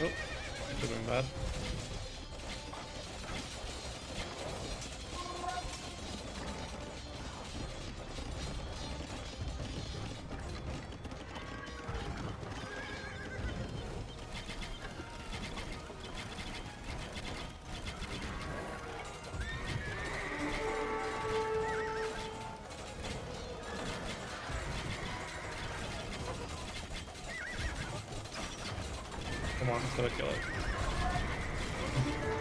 Oh, doing bad. Come on, it's gotta kill it.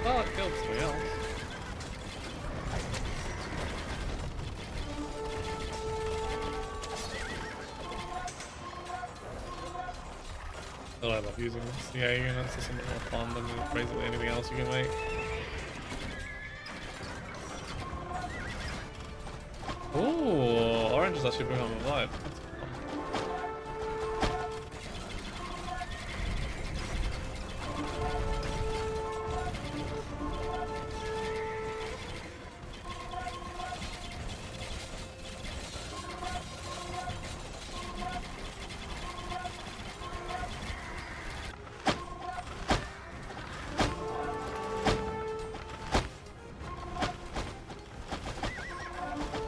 Oh, it killed something else. Oh, I love using this. Yeah, units are something more fun than basically anything else you can make. Ooh, orange is actually bringing on the light.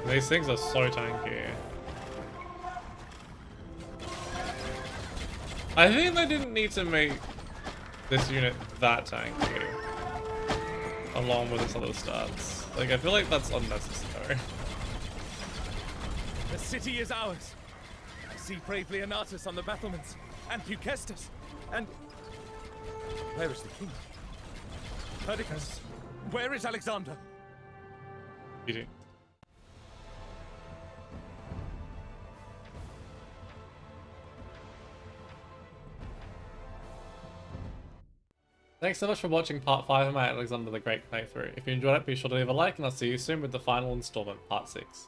These things are so tanky. I think they didn't need to make this unit that tanky, along with its other stats. Like, I feel like that's unnecessary. The city is ours. I see brave Leonatus on the battlements, and Bucestus, and... Where is the king? Perdiccas, where is Alexander? GG. Thanks so much for watching part 5 of my Alexander the Great playthrough. If you enjoyed it, be sure to leave a like, and I'll see you soon with the final installment, part 6.